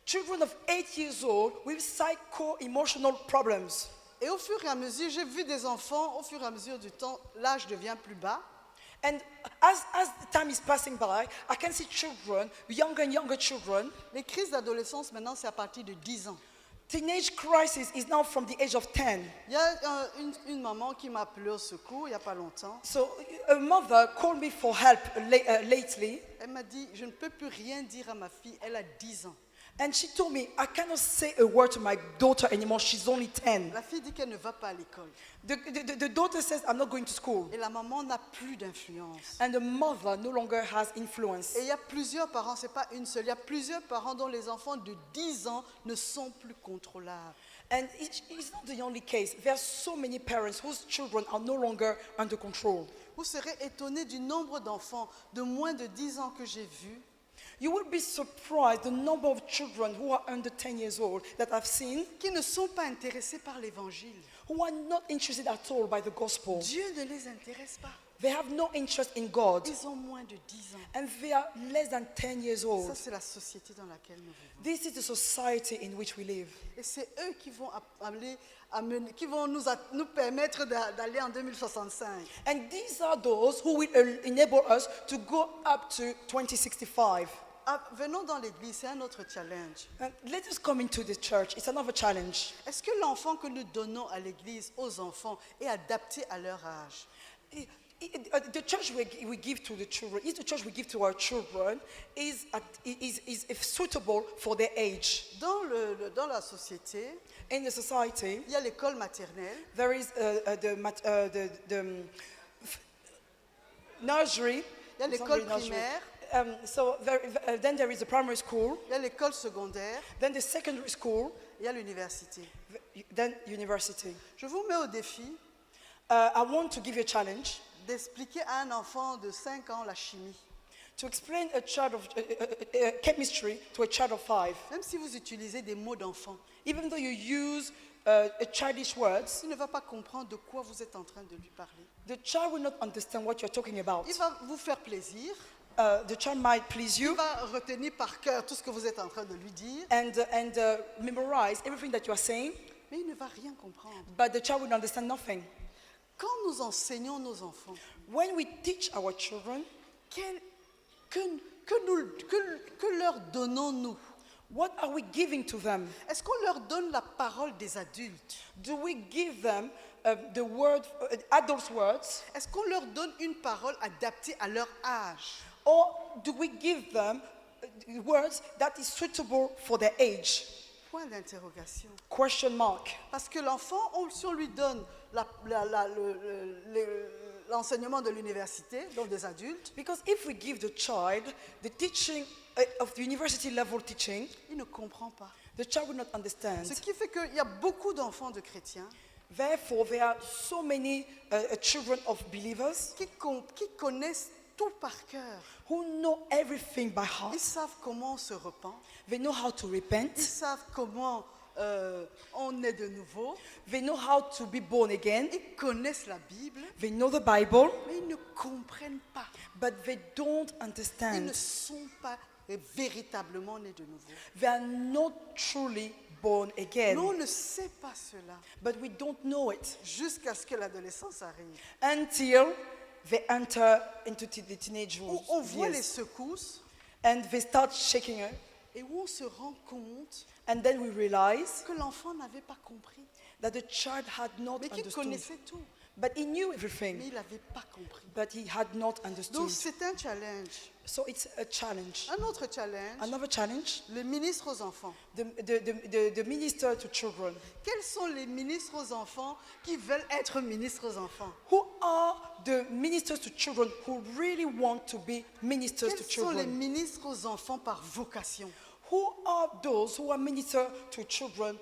B: Children of 8 years old with psycho-emotional problems.
A: Et au fur et à mesure, j'ai vu des enfants, au fur et à mesure du temps, l'âge devient plus bas.
B: And as the time is passing by, I can see children, younger and younger children.
A: Les crises d'adolescence, maintenant, c'est à partir de 10 ans.
B: Teenage crisis is now from the age of 10.
A: Il y a une maman qui m'a appelé au secours il n'y a pas longtemps.
B: So a mother called me for help lately,
A: Elle m'a dit, je ne peux plus rien dire à ma fille, elle a 10 ans.
B: and she told me, I cannot say a word to my daughter anymore. She's only 10.
A: La fille dit qu'elle ne va pas à l'école.
B: The daughter says, I'm not going to school.
A: Et la maman n'a plus d'influence.
B: And the mother no longer has influence.
A: Et il y a plusieurs parents, ce n'est pas une seule, il y a plusieurs parents dont les enfants de 10 ans ne sont plus contrôlables.
B: And it's not the only case. There are so many parents whose children are no longer under control.
A: Vous serez étonnés du nombre d'enfants de moins de 10 ans que j'ai vus
B: You will be surprised the number of children who are under 10 years old that I've seen
A: qui ne sont pas intéressés par l'évangile.
B: who are not interested at all by the gospel.
A: Dieu ne les intéresse pas.
B: They have no interest in God,
A: Ils ont moins de 10 ans.
B: and they are less than 10 years
A: Ça,
B: old.
A: c'est la société dans laquelle nous vivons.
B: This is the society in which we live.
A: Et c'est eux qui vont qui vont nous permettre d'aller en 2065.
B: And these are those who will enable us to go up to 2065.
A: Venons dans l'église, c'est un autre challenge.
B: And let us come into the church. It's another challenge.
A: Est-ce que l'enfant que nous donnons à l'église aux enfants est adapté à leur âge?
B: The church we give to the children, is the church we give to our children is suitable for their age.
A: Dans la société,
B: In the society,
A: il y a l'école maternelle,
B: there is the nursery.
A: il y a
B: It's not
A: l'école
B: really nursery.
A: primaire,
B: Then there is the primary school,
A: il y a l'école secondaire,
B: then the secondary school,
A: il y a l'université.
B: then university.
A: Je vous mets au défi
B: I want to give you a challenge
A: d'expliquer à un enfant de 5 ans la chimie.
B: to explain a child of chemistry to a child of 5.
A: Même si vous utilisez des mots d'enfant,
B: Even though you use childish words,
A: il ne va pas comprendre de quoi vous êtes en train de lui parler.
B: the child will not understand what you're talking about.
A: Il va vous faire plaisir,
B: The child might please
A: il
B: you
A: va retenir par cœur tout ce que vous êtes en train de lui dire,
B: and memorize everything that you are saying,
A: mais il ne va rien comprendre.
B: but the child will understand nothing.
A: Quand nous enseignons nos enfants,
B: When we teach our children,
A: que leur donnons-nous?
B: what are we giving to them?
A: Est-ce qu'on leur donne la parole des adultes?
B: Do we give them the word, adults' words,
A: Est-ce qu'on leur donne une parole adaptée à leur âge?
B: or do we give them words that is suitable for their age?
A: Point d'interrogation.
B: Question mark.
A: Parce que l'enfant, si on lui donne l'enseignement de l'université, donc des adultes,
B: Because if we give the child the teaching of the university level teaching,
A: il ne comprend pas.
B: the child will not understand.
A: Ce qui fait qu'il y a beaucoup d'enfants de chrétiens
B: Therefore, there are so many children of believers
A: qui connaissent tout par cœur.
B: who know everything by heart.
A: Ils savent comment on se repent.
B: They know how to
A: Ils
B: repent.
A: savent comment on est de nouveau.
B: They know how to be born again.
A: Ils connaissent la Bible,
B: They know the Bible,
A: mais ils ne comprennent pas.
B: but they don't
A: Ils ne
B: understand.
A: sont pas véritablement nés de nouveau.
B: They are not truly born again.
A: Nous, on ne sait pas cela
B: But we don't know it
A: jusqu'à ce que l'adolescence arrive.
B: until they enter into the teenage
A: Où on voit les
B: years.
A: secousses
B: And they start shaking her.
A: et où on se rend compte
B: And then we realize
A: que l'enfant n'avait pas compris,
B: that the child had not
A: mais qu'il
B: understood.
A: connaissait tout,
B: But he knew
A: mais
B: everything,
A: il n'avait pas compris.
B: but he had not
A: Donc
B: understood.
A: c'est un challenge.
B: So it's a challenge.
A: Un autre challenge,
B: Another challenge,
A: les ministres aux enfants.
B: the minister to children.
A: Quels sont les ministres aux enfants qui veulent être ministres aux enfants?
B: Who are the ministers to children who really want to be ministers to
A: Quels sont les
B: children?
A: ministres aux enfants par vocation?
B: Who are those who are minister to children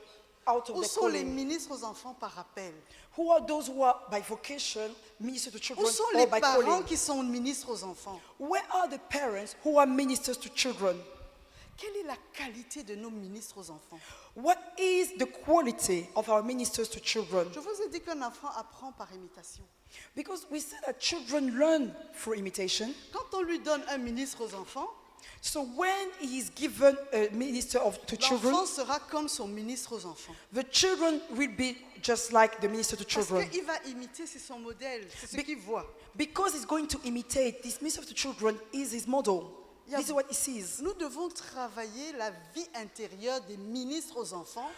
B: out of
A: Où
B: their
A: sont les
B: calling?
A: ministres aux enfants par appel?
B: Who are those who are by vocation minister to
A: Où
B: children
A: sont
B: or
A: les
B: by
A: parents
B: calling?
A: qui sont ministres aux enfants?
B: Where are the parents who are ministers to children?
A: Quelle est la qualité de nos ministres aux enfants?
B: What is the quality of our ministers to children?
A: Je vous ai dit qu'un enfant apprend par imitation.
B: Because we said that children learn through imitation.
A: Quand on lui donne un ministre aux enfants,
B: So when he is given a minister to children,
A: l'enfant sera comme son ministre aux enfants.
B: the children will be just like the minister to
A: Parce
B: children.
A: qu'il va imiter, c'est son modèle, c'est ce qu'il voit.
B: Because he's going to imitate, this minister to children is his model.
A: Yeah.
B: This is what he sees.
A: Nous devons travailler la vie intérieure des ministres aux enfants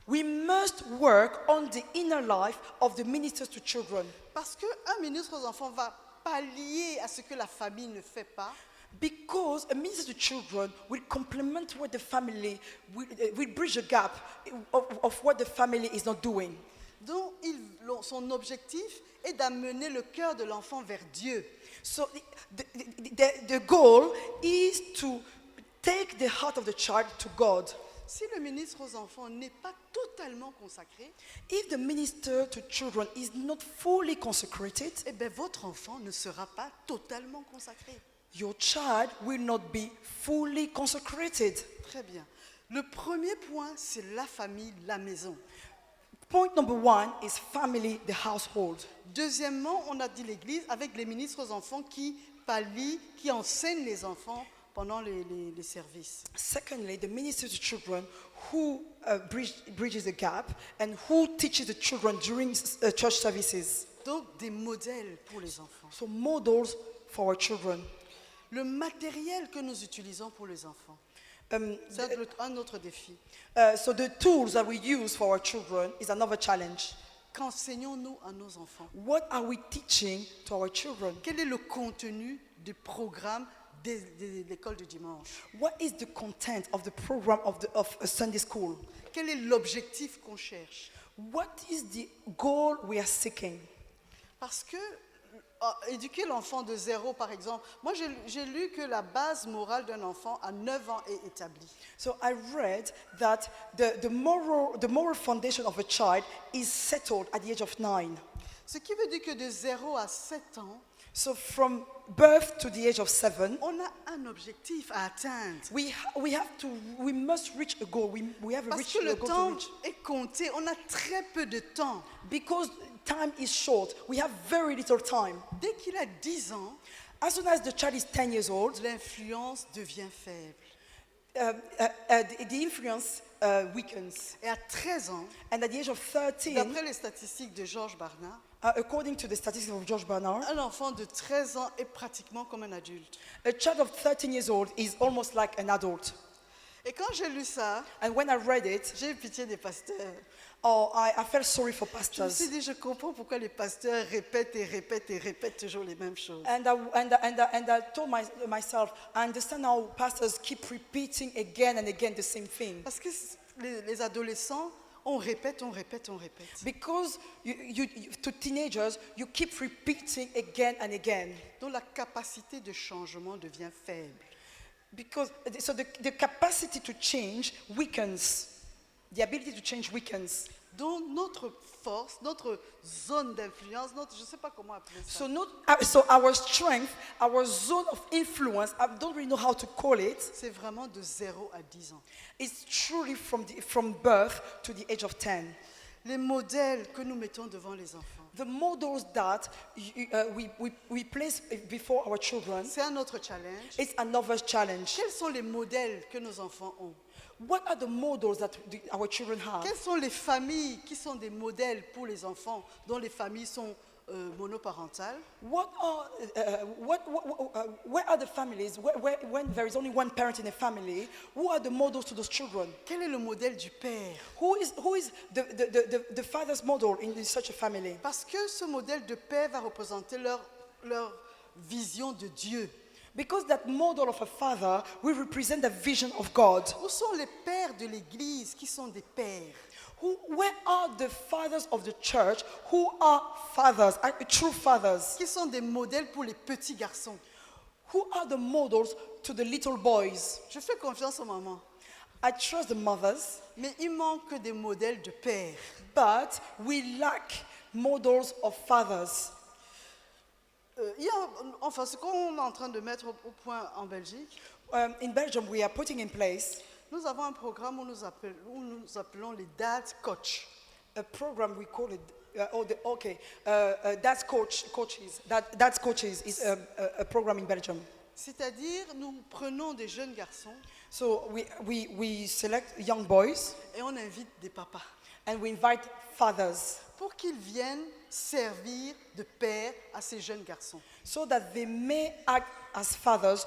B: We must work on the inner life of the ministers to children.
A: parce qu'un ministre aux enfants va pallier à ce que la famille ne fait pas.
B: Because a minister to children will complement what the family, will bridge the gap of what the family is not doing.
A: Donc, son objectif est d'amener le cœur de l'enfant vers Dieu.
B: So the goal is to take the heart of the child to God.
A: Si le ministre aux enfants n'est pas totalement consacré,
B: If the minister to children is not fully consecrated,
A: eh bien, votre enfant ne sera pas totalement consacré.
B: your child will not be fully consecrated.
A: Très bien. Le premier point, c'est la famille, la maison.
B: Point number one is family, the household.
A: Deuxièmement, on a dit l'Église avec les ministres aux enfants qui pallient, qui enseignent les enfants pendant les services.
B: Secondly, the minister to children who bridges the gap and who teaches the children during church services.
A: Donc, des modèles pour les enfants.
B: So models for our children.
A: Le matériel que nous utilisons pour les enfants, c'est un autre défi.
B: So the tools that we use for our children is another challenge.
A: Qu'enseignons-nous à nos enfants?
B: What are we teaching to our children?
A: Quel est le contenu du programme de l'école du dimanche?
B: What is the content of the program of a Sunday school?
A: Quel est l'objectif qu'on cherche?
B: What is the goal we are seeking?
A: Parce que éduquer l'enfant de 0, par exemple, moi j'ai lu que la base morale d'un enfant à 9 ans est établie.
B: So I read that the moral foundation of a child is settled at the age of 9.
A: Ce qui veut dire que de 0 à 7 ans,
B: So from birth to the age of 7,
A: on a un objectif à atteindre.
B: We must reach a goal. We have a
A: Parce
B: reach
A: que
B: a
A: le
B: goal to
A: temps
B: reach.
A: est compté, on a très peu de temps.
B: Because time is short, we have very little time.
A: Dès qu'il a 10 ans,
B: As soon as the child is 10 years old,
A: l'influence devient faible.
B: the influence weakens.
A: Et à 13 ans,
B: And at the age of 13,
A: d'après les statistiques de Georges Barna,
B: according to the statistics of George Barnard,
A: un enfant de 13 ans est pratiquement comme un adulte.
B: a child of 13 years old is almost like an adult.
A: Et quand j'ai lu ça,
B: And when I read it,
A: j'ai eu pitié des pasteurs.
B: I felt sorry for
A: Je me
B: pastors.
A: suis dit, je comprends pourquoi les pasteurs répètent et répètent et répètent toujours les mêmes choses.
B: And I told myself, I understand how pastors keep repeating again and again the same thing.
A: Parce que les adolescents, on répète, on répète, on répète.
B: Because to teenagers, you keep repeating again and again.
A: Donc la capacité de changement devient faible.
B: Because so the capacity to change weakens. The ability to change weakens.
A: Donc notre force, notre zone d'influence, je ne sais pas comment appeler ça.
B: So our strength, our zone of influence, I don't really know how to call it.
A: C'est vraiment de 0 à 10 ans.
B: It's truly from birth to the age of 10.
A: Les modèles que nous mettons devant les enfants,
B: The models that we place before our children,
A: c'est un autre challenge.
B: it's another challenge.
A: Quels sont les modèles que nos enfants ont?
B: What are the models that our children have?
A: Quelles sont les familles qui sont des modèles pour les enfants, dont les familles sont monoparentales?
B: Where are the families when there is only one parent in a family? Who are the models to those children?
A: Quel est le modèle du père?
B: Who is the father's model in such a family?
A: Parce que ce modèle de père va représenter leur vision de Dieu.
B: Because that model of a father will represent the vision of God.
A: Où sont les pères de l'Église qui sont des pères?
B: Where are the fathers of the church who are fathers, true fathers?
A: Qui sont des modèles pour les petits garçons?
B: Who are the models to the little boys?
A: Je fais confiance aux mamans,
B: I trust the mothers,
A: mais il manque des modèles de pères.
B: but we lack models of fathers.
A: Enfin, ce qu'on est en train de mettre au point en Belgique,
B: In Belgium, we are putting in place
A: nous avons un programme où nous appelons les dad coach.
B: a program we call it. Dad's coaches. Dad's coaches is a program in Belgium.
A: C'est-à-dire, nous prenons des jeunes garçons
B: So we select young boys
A: et on invite des papas
B: and we invite fathers
A: pour qu'ils viennent servir de père à ces jeunes garçons,
B: so that they may act as fathers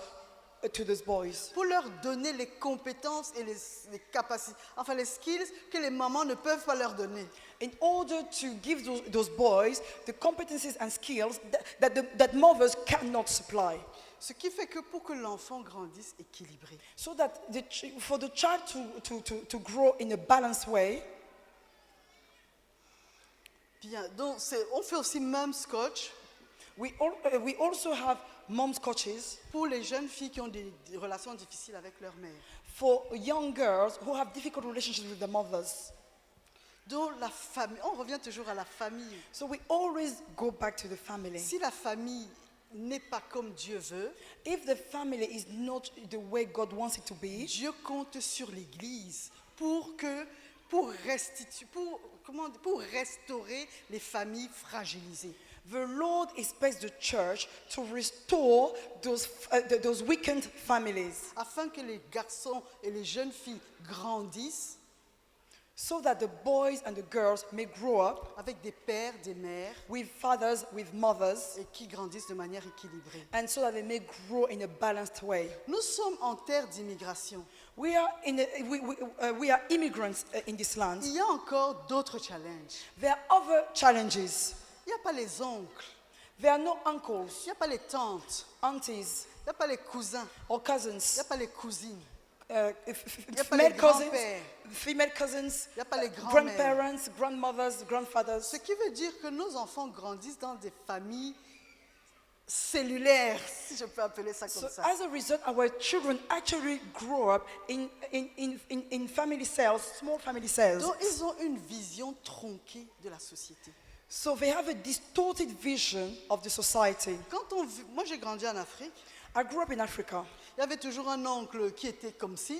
B: to those boys.
A: pour leur donner les compétences et les capacités, enfin les skills que les mamans ne peuvent pas leur donner.
B: In order to give those boys the competencies and skills that mothers cannot supply.
A: Ce qui fait que pour que l'enfant grandisse équilibré,
B: So that for the child to grow in a balanced way,
A: bien, donc on fait aussi mom's coach
B: we also have mom's coaches
A: pour les jeunes filles qui ont des relations difficiles avec leur mère.
B: for young girls who have difficult relationships with their mothers.
A: Donc la famille, on revient toujours à la famille.
B: So we always go back to the family.
A: Si la famille n'est pas comme Dieu veut,
B: If the family is not the way God wants it to be,
A: Dieu compte sur l'Église pour restaurer les familles fragilisées.
B: the Lord expects the church to restore those weakened families
A: Afin que les garçons et les jeunes filles grandissent
B: so that the boys and the girls may grow up
A: avec des pères, des mères
B: with fathers, with mothers,
A: et qui grandissent de manière équilibrée.
B: and so that they may grow in a balanced way.
A: Nous sommes en terre d'immigration.
B: We are immigrants in this land.
A: Il y a encore d'autres challenges.
B: There are other challenges.
A: Il n'y a pas les oncles,
B: There are no
A: il
B: uncles,
A: n'y a pas les tantes,
B: aunties,
A: il n'y a pas les cousins,
B: or
A: il n'y
B: cousins.
A: a pas les cousines,
B: Y
A: a pas les
B: female cousins,
A: il n'y a pas les grands-mères.
B: grandparents, grandmothers, grandfathers.
A: Ce qui veut dire que nos enfants grandissent dans des familles cellulaires, si je peux appeler ça
B: So
A: comme ça.
B: as a result, our children actually grow up in family cells, small family cells.
A: Donc ils ont une vision tronquée de la société.
B: So they have a distorted vision of the society.
A: Moi j'ai grandi en Afrique,
B: I grew up in Africa.
A: Il y avait toujours un oncle qui était comme ci,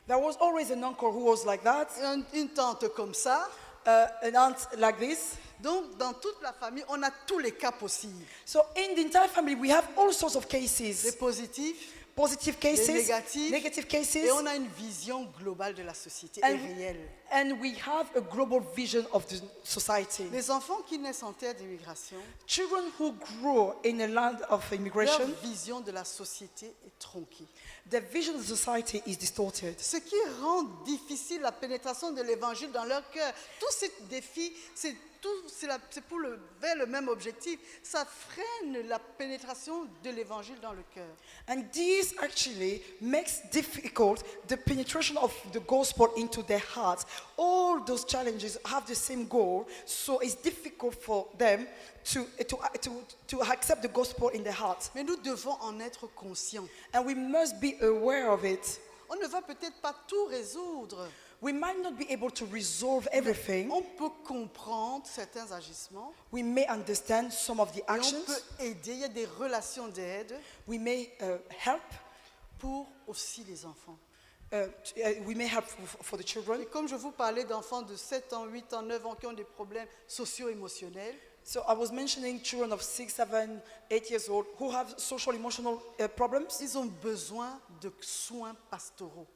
B: There was always an uncle who was like that,
A: une tante comme ça.
B: an aunt like this.
A: Donc, dans toute la famille, on a tous les cas possibles.
B: So in the entire family, we have all sorts of
A: Les
B: cases,
A: positifs,
B: positive
A: les
B: cases,
A: négatifs.
B: negative
A: Et
B: cases,
A: on a une vision globale de la société
B: and,
A: et réelle.
B: and we have a global vision of the society.
A: Les enfants qui naissent en terre d'immigration,
B: Children who grow in a land of
A: leur
B: immigration,
A: vision de la société est tronquée.
B: their vision of society is distorted.
A: Ce qui rend difficile la pénétration de l'évangile dans leur cœur. Tous ces défis, c'est vers le même objectif. Ça freine la pénétration de l'évangile dans le cœur.
B: And this actually makes difficult the penetration of the gospel into their hearts. All those challenges have the same goal, so it's difficult for them to accept the gospel in their heart.
A: Mais nous devons en être conscients.
B: And we must be aware of it.
A: On ne va peut-être pas tout résoudre.
B: We might not be able to resolve everything.
A: On peut comprendre certains agissements.
B: We may understand some of the
A: Et on
B: actions.
A: peut aider. Il y a des relations d'aide
B: We may help.
A: pour aussi les enfants.
B: We may help for the children.
A: Et comme je vous parlais d'enfants de 7 ans, 8 ans, 9 ans qui ont des problèmes socio-émotionnels,
B: So I was mentioning children of 6, 7, 8 years old who have social emotional problems.
A: ils ont besoin de soins pastoraux.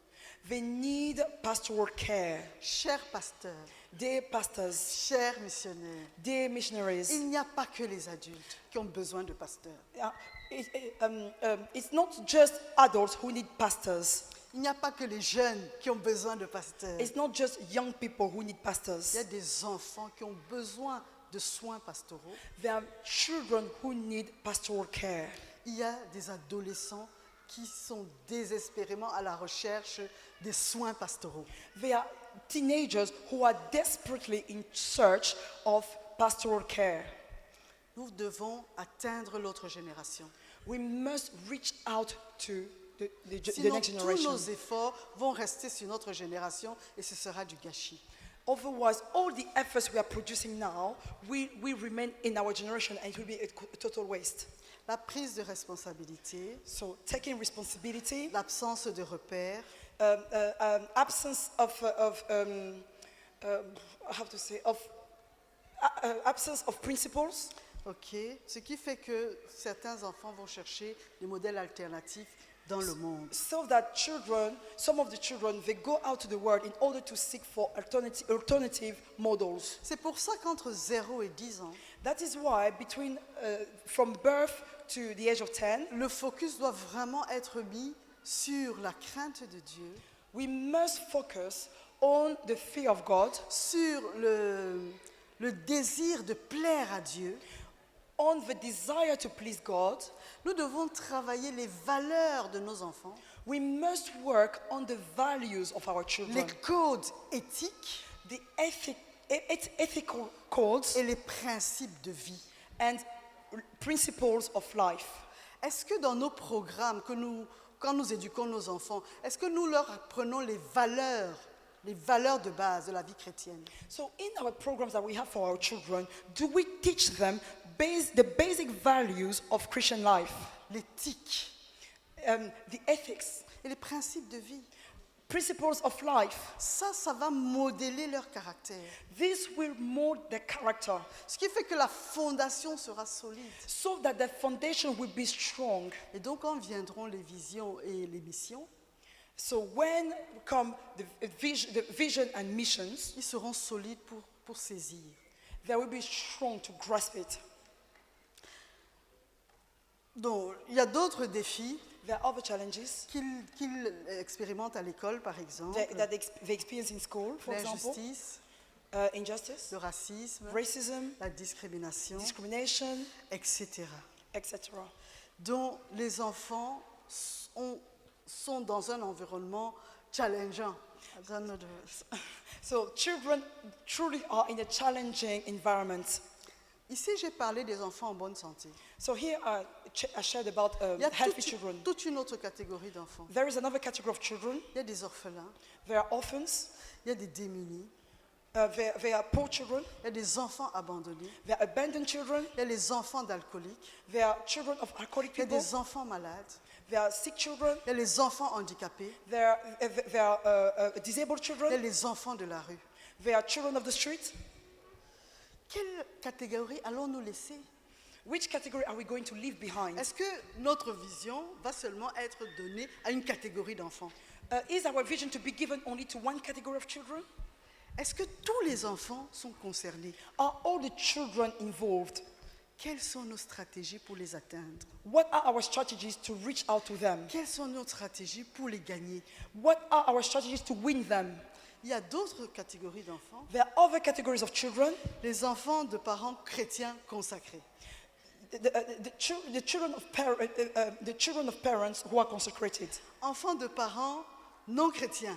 B: They need pastoral care.
A: Chers pasteurs,
B: Dear pastors,
A: chers missionnaires,
B: dear missionaries,
A: il n'y a pas que les adultes qui ont besoin de pasteurs.
B: it's not just adults who need pastors.
A: Il n'y a pas que les jeunes qui ont besoin de pasteurs.
B: It's not just young people who need
A: Il y
B: pastors.
A: a des enfants qui ont besoin de soins pastoraux.
B: There are children who need pastoral care.
A: Il y a des adolescents qui sont désespérément à la recherche des soins pastoraux.
B: There are teenagers who are desperately in search of pastoral care.
A: Nous devons atteindre l'autre génération.
B: We must reach out to the
A: Sinon,
B: next
A: tous
B: generation.
A: nos efforts vont rester sur notre génération et ce sera du gâchis.
B: Otherwise, all the efforts we are producing now will remain in our generation and it will be a total waste.
A: La prise de responsabilité,
B: So, taking responsibility,
A: l'absence de repères,
B: absence absence of principles.
A: ok, ce qui fait que certains enfants vont chercher des modèles alternatifs dans le monde.
B: So that some of the children, they go out to the world in order to seek for alternative models.
A: C'est pour ça qu'entre 0 et 10 ans,
B: That is why from birth to the age of 10,
A: le focus doit vraiment être mis sur la crainte de Dieu,
B: we must focus on the fear of God,
A: sur le désir de plaire à Dieu.
B: on the desire to please God.
A: Nous devons travailler les valeurs de nos enfants,
B: We must work on the values of our
A: les
B: children,
A: codes éthiques
B: the ethical codes
A: et les principes de vie.
B: and principles of life.
A: Est-ce que dans nos programmes, quand nous éduquons nos enfants, est-ce que nous leur apprenons les valeurs de base de la vie chrétienne?
B: So in our programs that we have for our children, do we teach them the basic values of Christian life,
A: L'éthique
B: the ethics,
A: et les principes de vie.
B: principles of life?
A: Ça va modeler leur caractère.
B: This will mold their character
A: Ce qui fait que la fondation sera solide.
B: so that the foundation will be strong.
A: Et donc, quand viendront les visions et les missions,
B: So when come the vision and missions,
A: ils seront solides pour saisir.
B: they will be strong to grasp it.
A: Donc, il y a d'autres défis
B: There are other challenges
A: qu'ils expérimentent à l'école, par exemple.
B: that they experience in school, for example,
A: L'injustice,
B: injustice,
A: le racisme,
B: racism,
A: la discrimination,
B: discrimination,
A: etc.
B: etc.
A: dont les enfants sont dans un environnement challengeant. I don't know the-
B: So children truly are in a challenging environment.
A: Ici, j'ai parlé des enfants en bonne santé.
B: So here I shared about
A: Il y a
B: healthy children.
A: toute une autre catégorie d'enfants.
B: There is another category of children.
A: Il y a des orphelins,
B: There are orphans.
A: il y a des démunis,
B: There are poor children.
A: il y a des enfants abandonnés,
B: There are abandoned children.
A: il y a les enfants d'alcooliques,
B: There are children of alcoholic
A: il y a
B: people.
A: des enfants malades.
B: There are sick children.
A: il y a les enfants handicapés,
B: There are disabled
A: il y a
B: children.
A: les enfants de la rue.
B: There are children of the street.
A: Quelle catégorie allons-nous laisser?
B: Which category are we going to leave behind?
A: Est-ce que notre vision va seulement être donnée à une catégorie d'enfants?
B: Is our vision to be given only to one category of children?
A: Est-ce que tous les enfants sont concernés?
B: Are all the children involved?
A: Quelles sont nos stratégies pour les atteindre?
B: What are our strategies to reach out to them?
A: Quelles sont nos stratégies pour les gagner?
B: What are our strategies to win them?
A: Il y a d'autres catégories d'enfants.
B: There are other categories of children.
A: Les enfants de parents chrétiens consacrés.
B: The children of parents who are consecrated.
A: Enfants de parents non chrétiens.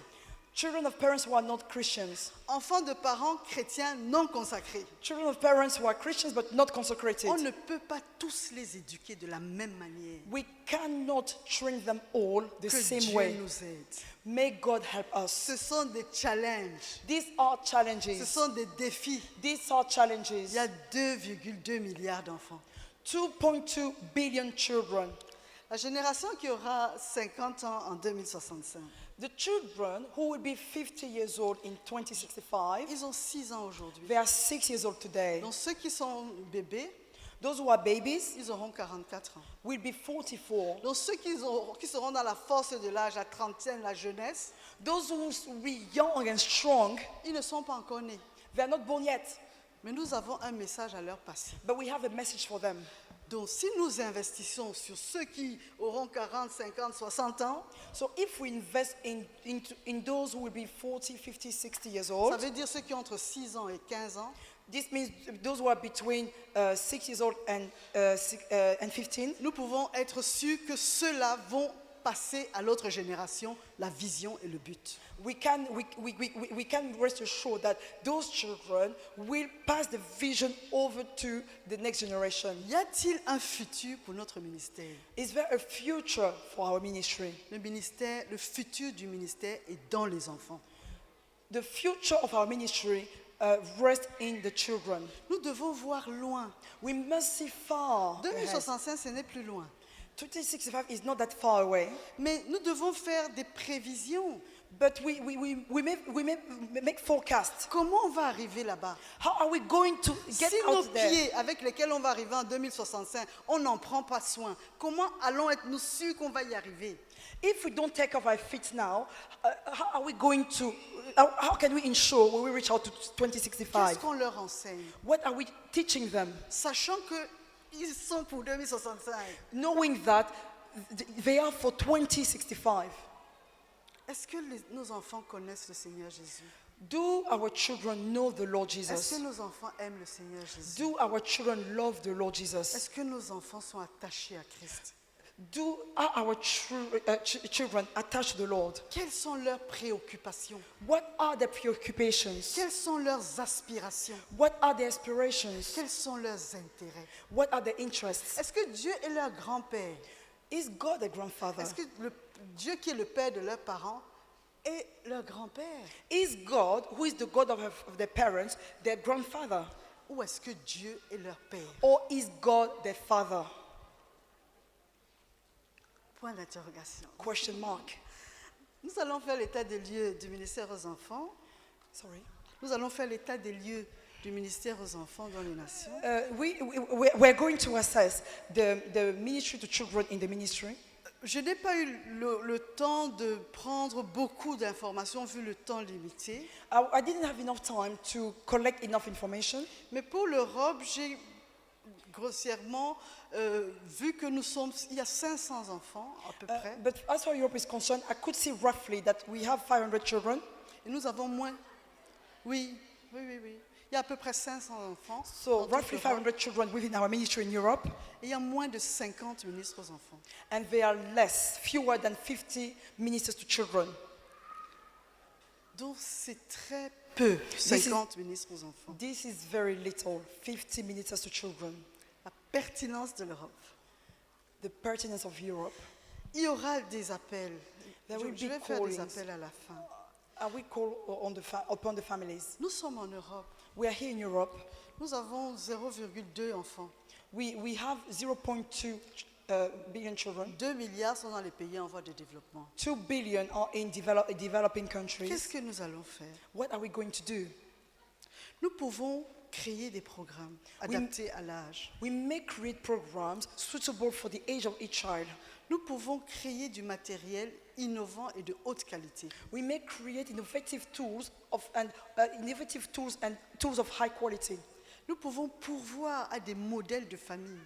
B: Children of parents who are not Christians.
A: Enfants de parents chrétiens non consacrés.
B: Children of parents who are Christians but not consecrated.
A: On ne peut pas tous les éduquer de la même manière.
B: We cannot train them all the
A: Que
B: same
A: Dieu
B: way.
A: nous aide.
B: May God help us.
A: Ce sont des challenges.
B: These are
A: Ce
B: challenges.
A: sont des défis.
B: These are
A: Il
B: challenges.
A: y a 2,2 milliards d'enfants.
B: 2.2 billion children.
A: La génération qui aura 50 ans en 2065,
B: The children who will be 50 years old in 2065,
A: ils ont 6 ans aujourd'hui.
B: they are 6 years old today.
A: Donc ceux qui sont bébés,
B: Those who are babies
A: ils auront 44 ans.
B: will be 44.
A: Donc ceux qui seront dans la force de l'âge, la trentaine, la jeunesse,
B: Those who will be young and strong,
A: ils ne sont pas encore nés.
B: they are not born yet,
A: Mais nous avons un message à leur passer.
B: but we have a message for them.
A: Donc si nous investissons sur ceux qui auront 40, 50, 60 ans,
B: So if we invest in those who will be 40, 50, 60 years
A: ça
B: old,
A: veut dire ceux qui ont entre 6 ans et 15 ans,
B: this means those who are between 6 years old and 15,
A: nous pouvons être sûrs que ceux-là vont passer à l'autre génération la vision et le but.
B: we can rest assured that those children will pass the vision over to the next generation.
A: Y a-t-il un futur pour notre ministère?
B: Is there a future for our ministry?
A: Le futur du ministère est dans les enfants.
B: The future of our ministry rests in the children.
A: Nous devons voir loin.
B: We must see far ahead.
A: 2065, ce n'est plus loin.
B: 2065 is not that far away,
A: Mais nous devons faire des prévisions.
B: but we may make forecasts.
A: Comment on va arriver là-bas?
B: How are we going to get
A: Si nos
B: out there?
A: pieds avec lesquels on va arriver en 2065, on n'en prend pas soin, comment allons nous sûrs qu'on va y arriver?
B: If we don't take off our feet now, how are we going to, how can we ensure when we reach out to
A: Qu'est-ce
B: 2065?
A: qu'on leur enseigne?
B: What are we teaching them?
A: Sachant qu'ils sont pour 2065.
B: Knowing that they are for 2065.
A: Est-ce que nos enfants connaissent le Seigneur Jésus?
B: Do our children know the Lord
A: Est-ce
B: Jesus?
A: que nos enfants aiment le Seigneur Jésus?
B: Do our children love the Lord Jesus?
A: Est-ce que nos enfants sont attachés à Christ?
B: Are our children attached to the Lord?
A: Quelles sont leurs préoccupations?
B: What are their preoccupations?
A: Quelles sont leurs aspirations?
B: What are their aspirations?
A: Quels sont leurs intérêts?
B: What are their interests?
A: Est-ce que Dieu est leur grand-père?
B: Is God a grandfather?
A: Est-ce que Dieu qui est le père de leurs parents est leur grand-père?
B: Is God, who is the God of their parents, their grandfather?
A: Ou est-ce que Dieu est leur père?
B: Or is God their father?
A: Point d'interrogation.
B: Question mark.
A: Nous allons faire l'état des lieux du ministère aux enfants.
B: Sorry.
A: Nous allons faire l'état des lieux du ministère aux enfants dans les nations.
B: We're going to assess the ministry to children in the ministry.
A: Je n'ai pas eu le temps de prendre beaucoup d'informations vu le temps limité.
B: I didn't have enough time to collect enough information.
A: Mais pour l'Europe, j'ai grossièrement vu que il y a 500 enfants à peu près.
B: But as far as Europe is concerned, I could see roughly that we have 500 children.
A: Et nous avons moins. Oui. Il y a à peu près 500 enfants.
B: So
A: dans toute
B: roughly
A: l'Europe.
B: 500 children within our ministry in Europe.
A: Et il y a moins de 50 ministres aux enfants.
B: And there are fewer than 50 ministers to children.
A: Donc c'est très peu, 50 ministres aux enfants.
B: This is very little, 50 ministers to children.
A: La pertinence de l'Europe.
B: The pertinence of Europe.
A: Il y aura des appels.
B: There will
A: Je vais
B: be
A: faire des
B: callings.
A: appels à la fin.
B: We call upon the families.
A: Nous sommes en Europe.
B: We are here in Europe.
A: Nous avons 0,2 enfants.
B: We have 0.2 billion children.
A: 2 milliards sont dans les pays en voie de développement.
B: 2 billion are in developing countries.
A: Qu'est-ce que nous allons faire?
B: What are we going to do?
A: Nous pouvons créer des programmes adaptés à l'âge.
B: We may create programs suitable for the age of each child.
A: Nous pouvons créer du matériel innovant et de haute qualité.
B: We may create innovative tools and tools of high quality.
A: Nous pouvons pourvoir à des modèles de famille.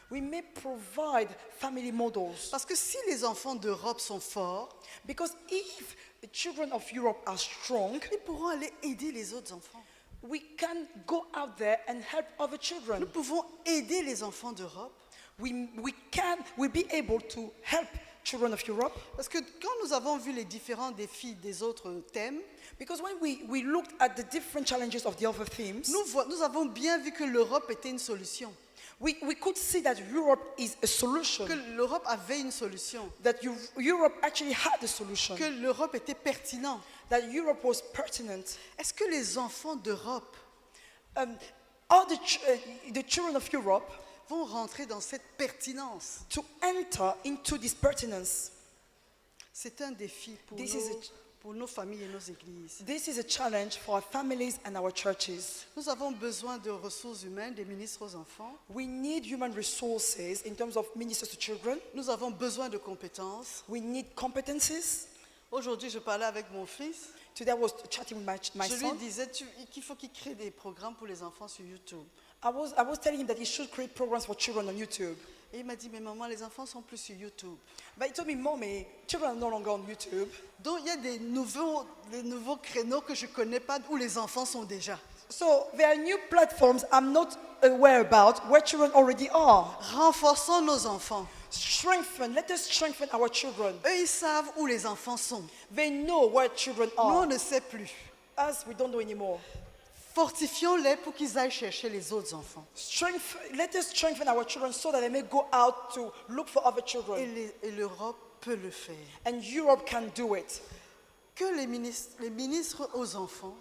B: We may provide family models.
A: Parce que si les enfants d'Europe sont forts,
B: Because if the children of Europe are strong,
A: ils pourront aller aider les autres enfants.
B: we can go out there and help other
A: Nous
B: children.
A: pouvons aider les enfants d'Europe.
B: We'll be able to help children of Europe.
A: Parce que quand nous avons vu les différents défis des autres thèmes,
B: Because when we looked at the different challenges of the other themes,
A: nous avons bien vu que l'Europe était une solution.
B: we could see that Europe is a solution,
A: Que l'Europe avait une solution.
B: that Europe actually had a solution,
A: Que l'Europe était pertinent.
B: that Europe was pertinent.
A: Est-ce que les enfants d'Europe
B: All the children of Europe
A: vont rentrer dans cette pertinence?
B: to enter into this pertinence?
A: C'est un défi
B: This is
A: pour nos familles et nos églises.
B: This is a challenge for our families and our churches.
A: Nous avons besoin de ressources humaines, des ministres aux enfants.
B: We need human resources in terms of ministers to children.
A: Nous avons besoin de compétences.
B: We need competencies.
A: Aujourd'hui, je parlais avec mon fils.
B: Today I was chatting with my
A: Je lui
B: son.
A: disais qu'il faut qu'il crée des programmes pour les enfants sur YouTube.
B: I was telling him that he should create programs for children on YouTube.
A: Et il m'a dit, mais maman, les enfants sont plus sur YouTube.
B: But he told me, Mommy, children are no longer on YouTube.
A: Donc, il y a des nouveaux créneaux que je ne connais pas où les enfants sont déjà.
B: So there are new platforms I'm not aware about where children already are.
A: Renforçons nos enfants.
B: Let us strengthen our children.
A: Eux, ils savent où les enfants sont.
B: They know where children
A: Nous, on
B: are.
A: ne sait plus.
B: Us, we don't know anymore.
A: Fortifions-les pour qu'ils aillent chercher les autres enfants.
B: Let us strengthen our children so that they may go out to look for other children.
A: Et l'Europe peut le faire.
B: And Europe can do it.
A: Que les ministres aux enfants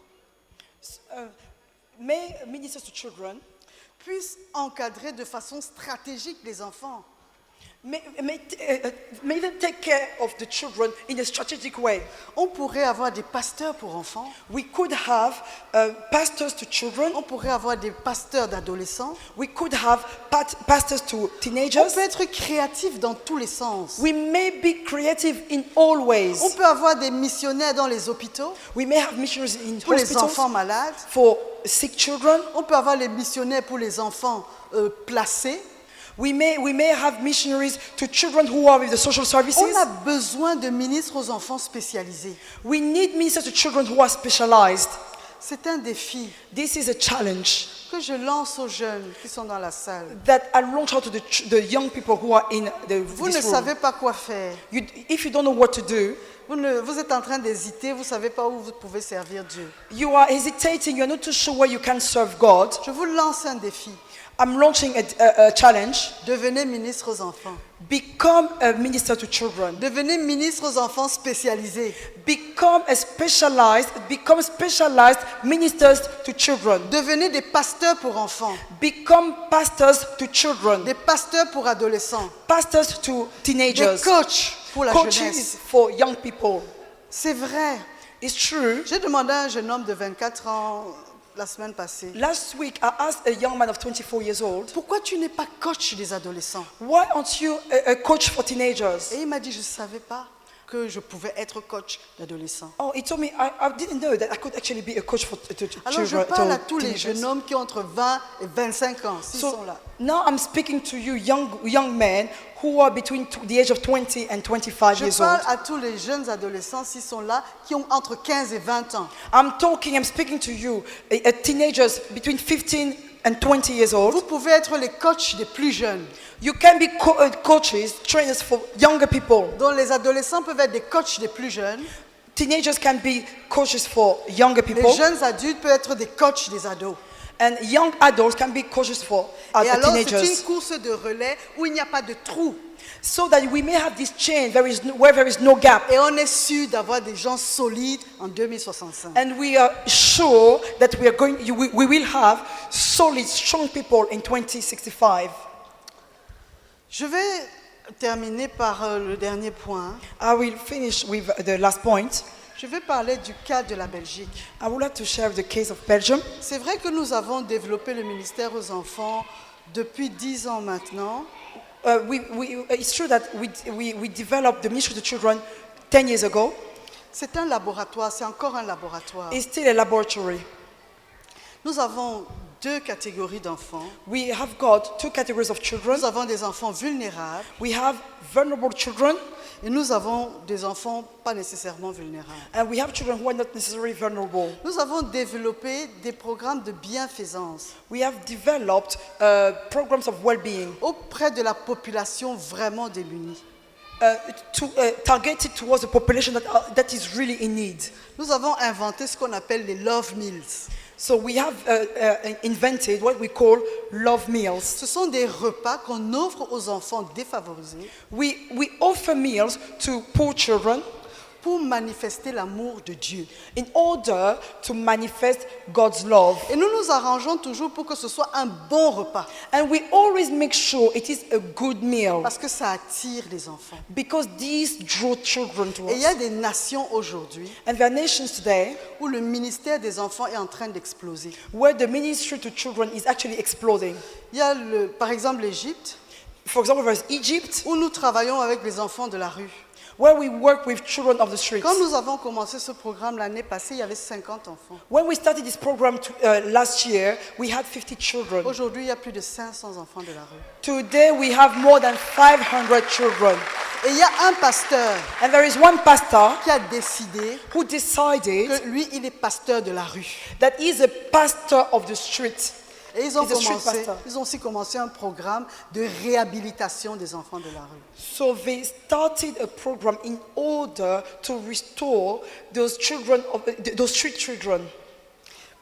B: May ministers to children
A: puissent encadrer de façon stratégique les enfants.
B: may them take care of the children in a strategic way.
A: On pourrait avoir des pasteurs pour enfants.
B: We could have pastors to children.
A: On pourrait avoir des pasteurs d'adolescents.
B: We could have pastors to
A: On
B: teenagers.
A: peut être créatif dans tous les sens.
B: We may be creative in all ways.
A: On peut avoir des missionnaires dans les hôpitaux
B: We may have missionaries in
A: pour les
B: hospitals
A: enfants malades.
B: for sick children.
A: On peut avoir les missionnaires pour les enfants placés.
B: We may have missionaries to children who are with the social services.
A: On a besoin de ministres aux enfants spécialisés.
B: We need ministers to children who are specialized.
A: C'est un défi
B: This is a challenge
A: que je lance aux jeunes qui sont dans la salle.
B: that I launch out to the young people who are in
A: Vous ne
B: this room.
A: savez pas quoi faire.
B: If you don't know what to do,
A: Vous êtes en train d'hésiter, vous ne savez pas où vous pouvez servir Dieu.
B: you are hesitating, you're not too sure where you can serve God.
A: Je vous lance un défi.
B: I'm launching a challenge.
A: Devenez ministre aux enfants.
B: Become a minister to children.
A: Devenez ministre aux enfants spécialisés.
B: Become specialized ministers to children.
A: Devenez des pasteurs pour enfants.
B: Become pastors to children.
A: Des pasteurs pour adolescents.
B: Pastors to
A: Des
B: teenagers.
A: coachs pour la
B: Coaches
A: jeunesse.
B: for young people.
A: C'est vrai.
B: It's true.
A: J'ai demandé à un jeune homme de 24 ans la semaine passée,
B: Last week, I asked a young man of 24 years old,
A: pourquoi tu n'es pas coach des adolescents?
B: why aren't you a coach for teenagers?
A: Et il m'a dit, je ne savais pas que je pouvais être coach d'adolescents.
B: Oh, he told me, I didn't know that I could actually be a coach for
A: Alors je
B: children.
A: parle à tous les
B: teenagers.
A: jeunes hommes qui ont entre 20 et 25 ans, s'ils sont
B: So
A: là.
B: now I'm speaking to you, young men who are between the age of 20 and 25
A: Je
B: years old.
A: parle à tous les jeunes adolescents, s'ils sont là, qui ont entre 15 et 20 ans.
B: I'm speaking to you, teenagers between 15 and 20 years
A: Vous
B: old.
A: pouvez être les coachs des plus jeunes.
B: You can be coaches, trainers for younger people.
A: Donc les adolescents peuvent être des coachs des plus jeunes.
B: Teenagers can be coaches for younger people.
A: Les jeunes adultes peuvent être des coachs des ados.
B: And young adults can be coaches for
A: Et alors c'est
B: teenagers.
A: une course de relais où il n'y a pas de trou.
B: So that we may have this chain where there is no gap.
A: Et on est sûr d'avoir des gens solides en 2065.
B: And we are sure that we will have solid, strong people in 2065.
A: Je vais terminer par le dernier point.
B: I will finish with the last point.
A: Je vais parler du cas de la Belgique.
B: I would like to share the case of Belgium.
A: C'est vrai que nous avons développé le ministère aux enfants depuis 10 ans maintenant.
B: It's true that we developed the ministry to children 10 years ago.
A: C'est un laboratoire, c'est encore un laboratoire.
B: It's still a laboratory.
A: Nous avons deux catégories d'enfants.
B: We have got two categories of children.
A: Nous avons des enfants vulnérables
B: We have vulnerable children,
A: et nous avons des enfants pas nécessairement vulnérables.
B: and we have children who are not necessarily vulnerable.
A: Nous avons développé des programmes de bienfaisance
B: We have developed programs of well-being
A: auprès de la population vraiment démunie.
B: Targeted towards a population that is really in need.
A: Nous avons inventé ce qu'on appelle les Love Meals.
B: So we have invented what we call love meals.
A: Ce sont des repas qu'on offre aux enfants défavorisés
B: We offer meals to poor children
A: pour manifester l'amour de Dieu.
B: in order to manifest God's love.
A: Et nous nous arrangeons toujours pour que ce soit un bon repas
B: And we always make sure it is a good meal
A: parce que ça attire les enfants.
B: because these draw children to
A: Et il y a
B: us.
A: des nations aujourd'hui
B: And there are nations today
A: où le ministère des enfants est en train d'exploser.
B: where the ministry to children is actually exploding.
A: Il y a par exemple l'Égypte
B: For example, there's Egypt,
A: où nous travaillons avec les enfants de la rue.
B: where we work with children of the streets.
A: Quand nous avons commencé ce programme l'année passée, il y avait 50 enfants.
B: When we started this program last year, we had 50 children.
A: Aujourd'hui, il y a plus de 500 enfants de la rue.
B: Today, we have more than 500 children.
A: Et il y a un pasteur
B: And there is one pastor
A: qui a décidé
B: who decided
A: que lui, il est pasteur de la rue.
B: that he's a pastor of the street.
A: Et ils
B: He's a street pastor.
A: ont aussi commencé un programme de réhabilitation des enfants de la rue.
B: So they started a program in order to restore those children, those street children.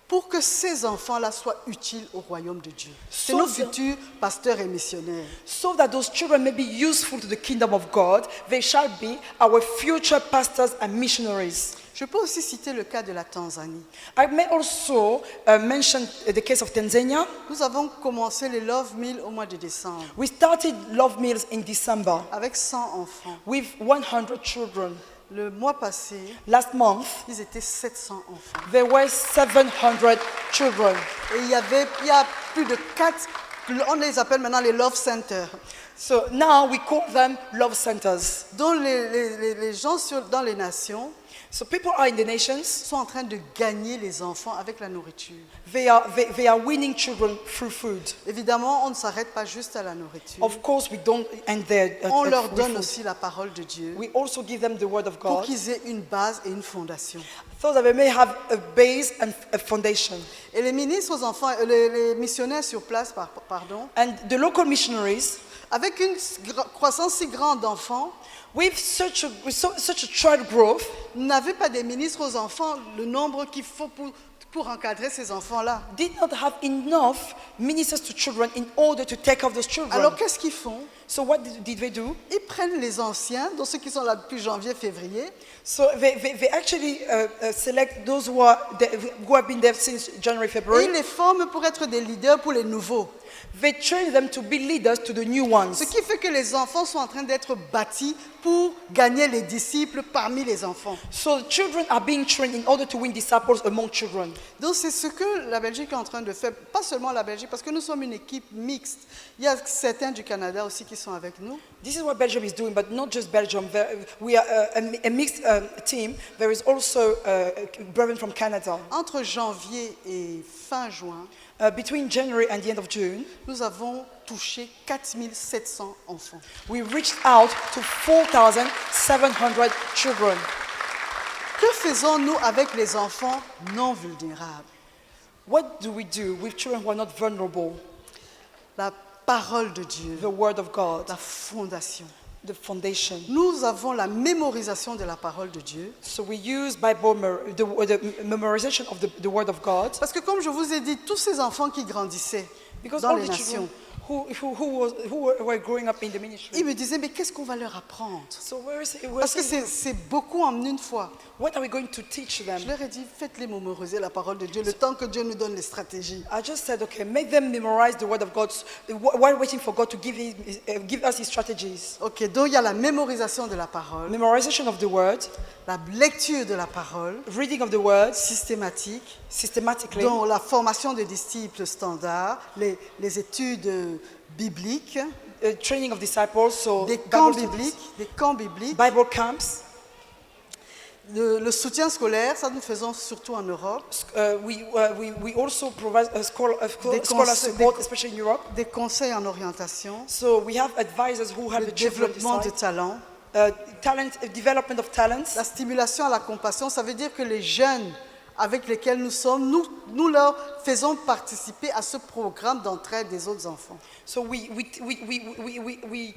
A: Pour que ces enfants-là soient utiles au royaume de Dieu. C'est
B: So
A: nos
B: the-
A: futurs pasteurs et missionnaires.
B: So that those children may be useful to the kingdom of God, they shall be our future pastors and missionaries.
A: Je peux aussi citer le cas de la Tanzanie.
B: I may also mention the case of Tanzania.
A: Nous avons commencé les Love Meals au mois de décembre
B: We started Love Meals in December
A: avec 100 enfants.
B: with 100 children.
A: Le mois passé,
B: Last month,
A: ils étaient 700 enfants.
B: there were 700 children.
A: Et il y a plus de 4, on les appelle maintenant les Love Centers,
B: So now we call them love centers.
A: dont les gens dans les nations
B: So people are in the nations,
A: sont en train de gagner les enfants avec la nourriture.
B: they are winning children through food.
A: Évidemment, on ne s'arrête pas juste à la nourriture.
B: Of course, we don't end there.
A: On leur
B: with
A: donne
B: food.
A: aussi la parole de Dieu
B: We also give them the word of
A: pour
B: God
A: qu'ils aient une base et une fondation.
B: so that they may have a base and a foundation.
A: Et les ministres aux enfants, les missionnaires sur place, pardon,
B: And the local missionaries,
A: avec une croissance si grande d'enfants,
B: with such a child growth,
A: n'avaient pas des ministres aux enfants le nombre qu'il faut pour encadrer ces enfants-là.
B: did not have enough ministers to children in order to take care of those children.
A: Alors qu'est-ce qu'ils font?
B: So what did they do?
A: Ils prennent les anciens, dont ceux qui sont là depuis janvier, février,
B: So they actually select those who have been there since January,
A: et
B: February.
A: ils les forment pour être des leaders pour les nouveaux.
B: They train them to be leaders to the new ones.
A: Ce qui fait que les enfants sont en train d'être bâtis pour gagner les disciples parmi les enfants.
B: So children are being trained in order to win disciples among children.
A: Donc c'est ce que la Belgique est en train de faire, pas seulement la Belgique, parce que nous sommes une équipe mixte. Il y a certains du Canada aussi qui sont avec nous.
B: This is what Belgium is doing, but not just Belgium. We are a mixed team. There is also brethren from Canada.
A: Entre janvier et fin juin,
B: Between January and the end of June,
A: nous avons touché 4700 enfants.
B: we reached out to 4,700 children.
A: Que faisons-nous avec les enfants non vulnérables?
B: What do we do with children who are not vulnerable?
A: La parole de Dieu,
B: The Word of God,
A: la fondation.
B: the foundation.
A: Nous avons la mémorisation de la parole de Dieu.
B: So we use Bible, the memorization of the Word of God.
A: Parce que comme je vous ai dit, tous ces enfants qui grandissaient
B: Because
A: dans
B: all
A: les
B: the
A: nations,
B: children were growing up in the ministry.
A: ils me disaient, mais qu'est-ce qu'on va leur apprendre?
B: So
A: Parce que c'est beaucoup en une fois.
B: what are we going to teach them?
A: Je leur ai dit, faites-les mémoriser la parole de Dieu, le temps que Dieu nous donne les stratégies.
B: I just said, okay, make them memorize the word of God while waiting for God to give us his strategies.
A: Ok, donc il y a la mémorisation de la parole,
B: Memorization of the word,
A: la lecture de la parole,
B: reading of the word
A: systématique,
B: systematically,
A: dont la formation des disciples standards, les études bibliques,
B: training of disciples, so
A: des camps
B: Bible studies,
A: bibliques,
B: Bible camps.
A: le soutien scolaire, ça nous faisons surtout en Europe,
B: We also provide
A: Des
B: scholar
A: conse-
B: support,
A: des-
B: especially in Europe.
A: des conseils en orientation,
B: So we have advisors who help
A: le
B: the children
A: développement de
B: decide.
A: talents,
B: Development of talents.
A: la stimulation à la compassion. Ça veut dire que les jeunes avec lesquels nous sommes, nous leur faisons participer à ce programme d'entraide des autres enfants.
B: So we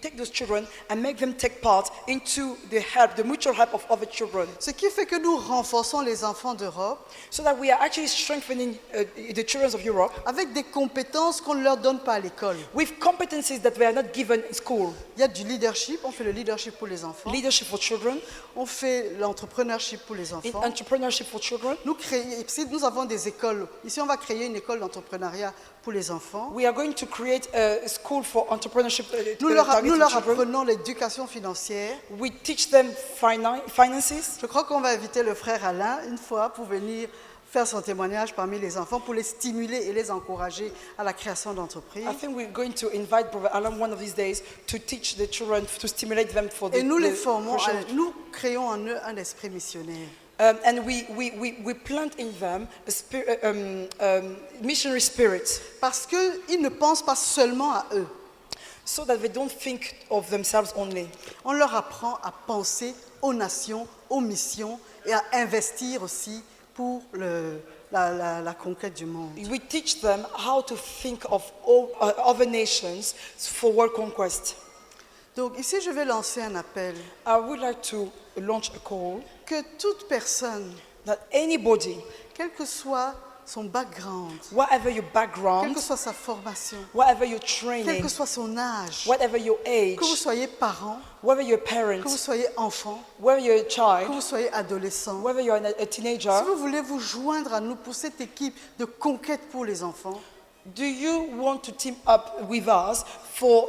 B: take those children and make them take part into the mutual help of other children.
A: Ce qui fait que nous renforçons les enfants d'Europe
B: So that we are actually strengthening the children of Europe
A: avec des compétences qu'on ne leur donne pas à l'école.
B: with competencies that were not given in school.
A: Il y a du leadership, on fait le leadership pour les enfants,
B: Leadership for children,
A: on fait l'entrepreneurship pour les enfants.
B: entrepreneurship for children.
A: Nous avons des écoles, ici on va créer une école d'entrepreneuriat pour les enfants.
B: We are going to create a school for entrepreneurship.
A: Nous leur
B: targeted children.
A: apprenons l'éducation financière.
B: We teach them finances.
A: Je crois qu'on va inviter le frère Alain une fois pour venir faire son témoignage parmi les enfants pour les stimuler et les encourager à la création d'entreprises.
B: I think we're going to invite Brother Alan one of these days to teach the children, to stimulate them for the
A: Et nous les
B: the
A: formons,
B: Christian-
A: nous créons en eux un esprit missionnaire.
B: And we plant in them a missionary spirit
A: Parce qu'ils ne pensent pas seulement à eux.
B: so that they don't think of themselves only.
A: On leur apprend à penser aux nations, aux missions et à investir aussi pour la conquête du monde.
B: We teach them how to think of all, other nations for world conquest.
A: Donc ici, je vais lancer un appel
B: I would like to launch a call
A: que toute personne,
B: that anybody,
A: quel que soit son background,
B: whatever your
A: quelle
B: background,
A: que soit sa formation,
B: whatever your
A: quel
B: training,
A: que soit son âge,
B: whatever your age,
A: que vous soyez parent,
B: whether you're a
A: que
B: parent,
A: vous soyez enfant,
B: whether you're a
A: que
B: child,
A: vous soyez adolescent,
B: whether you're a
A: si
B: teenager,
A: vous voulez vous joindre à nous pour cette équipe de conquête pour les enfants,
B: do you want to team up with us for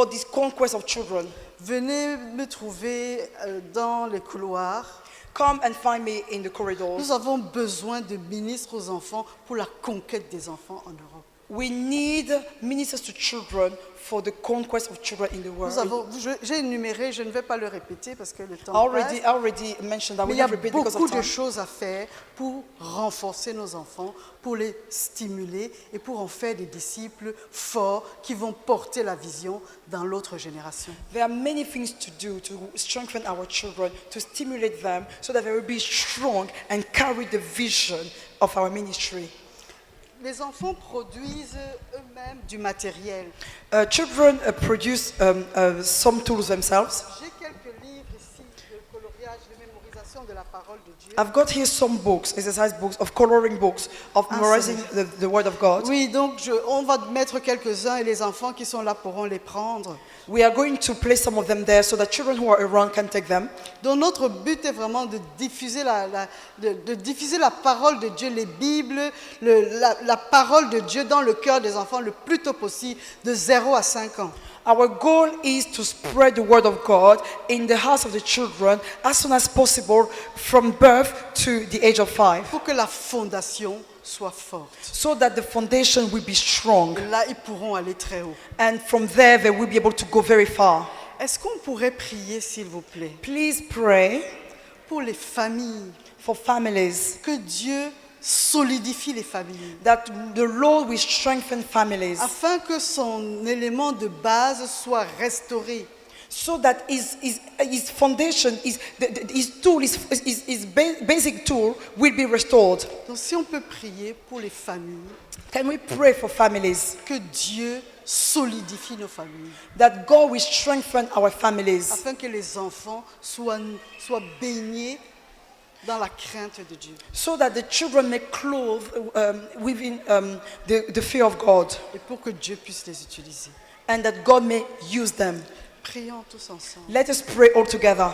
B: this conquest of children?
A: venez me trouver dans les couloirs.
B: Come and find me in the corridors.
A: Nous avons besoin de ministres aux enfants pour la conquête des enfants en Europe.
B: We need ministers to children for the conquest of children in the world.
A: J'ai énuméré, je ne vais pas le répéter parce que le temps
B: I
A: passe.
B: already mentioned that.
A: Mais
B: We
A: il y a
B: not repeat because
A: beaucoup
B: of
A: de
B: time.
A: choses à faire pour renforcer nos enfants, pour les stimuler et pour en faire des disciples forts qui vont porter la vision dans l'autre génération.
B: There are many things to do to strengthen our children, to stimulate them so that they will be strong and carry the vision of our ministry.
A: Les enfants produisent eux-mêmes du matériel.
B: Children produce some tools themselves.
A: J'ai quelques livres ici de coloriage, de mémorisation de la parole de Dieu.
B: I've got here some books, exercise books, of coloring books, of memorizing the word of God.
A: Oui, donc on va mettre quelques-uns et les enfants qui sont là pourront les prendre.
B: We are going to place some of them there so that children who are around can take them.
A: Donc notre but est vraiment de diffuser de diffuser la parole de Dieu, les Bibles, la parole de Dieu dans le cœur des enfants le plus tôt possible, de 0 à 5 ans.
B: Our goal is to spread the word of God in the hearts of the children as soon as possible from birth to the age of 5,
A: Pour que la fondation soit forte.
B: so that the foundation will be strong.
A: Et là, ils pourront aller très haut.
B: And from there, they will be able to go very far.
A: Est-ce qu'on pourrait prier, s'il vous plaît,
B: Please pray
A: pour les familles,
B: for families,
A: que Dieu solidifie les familles,
B: that the Lord will strengthen families,
A: afin que son élément de base soit restauré.
B: so that his foundation, his tool, his basic tool will be restored.
A: Donc si on peut prier pour les familles,
B: Can we pray for families,
A: que Dieu solidifie nos familles,
B: that God will strengthen our families,
A: afin que les enfants soient baignés dans la crainte de Dieu.
B: so that the children may clothe within the fear of God,
A: Et pour que Dieu puisse les utiliser.
B: and that God may use them.
A: Prions tous ensemble.
B: Let us pray all together.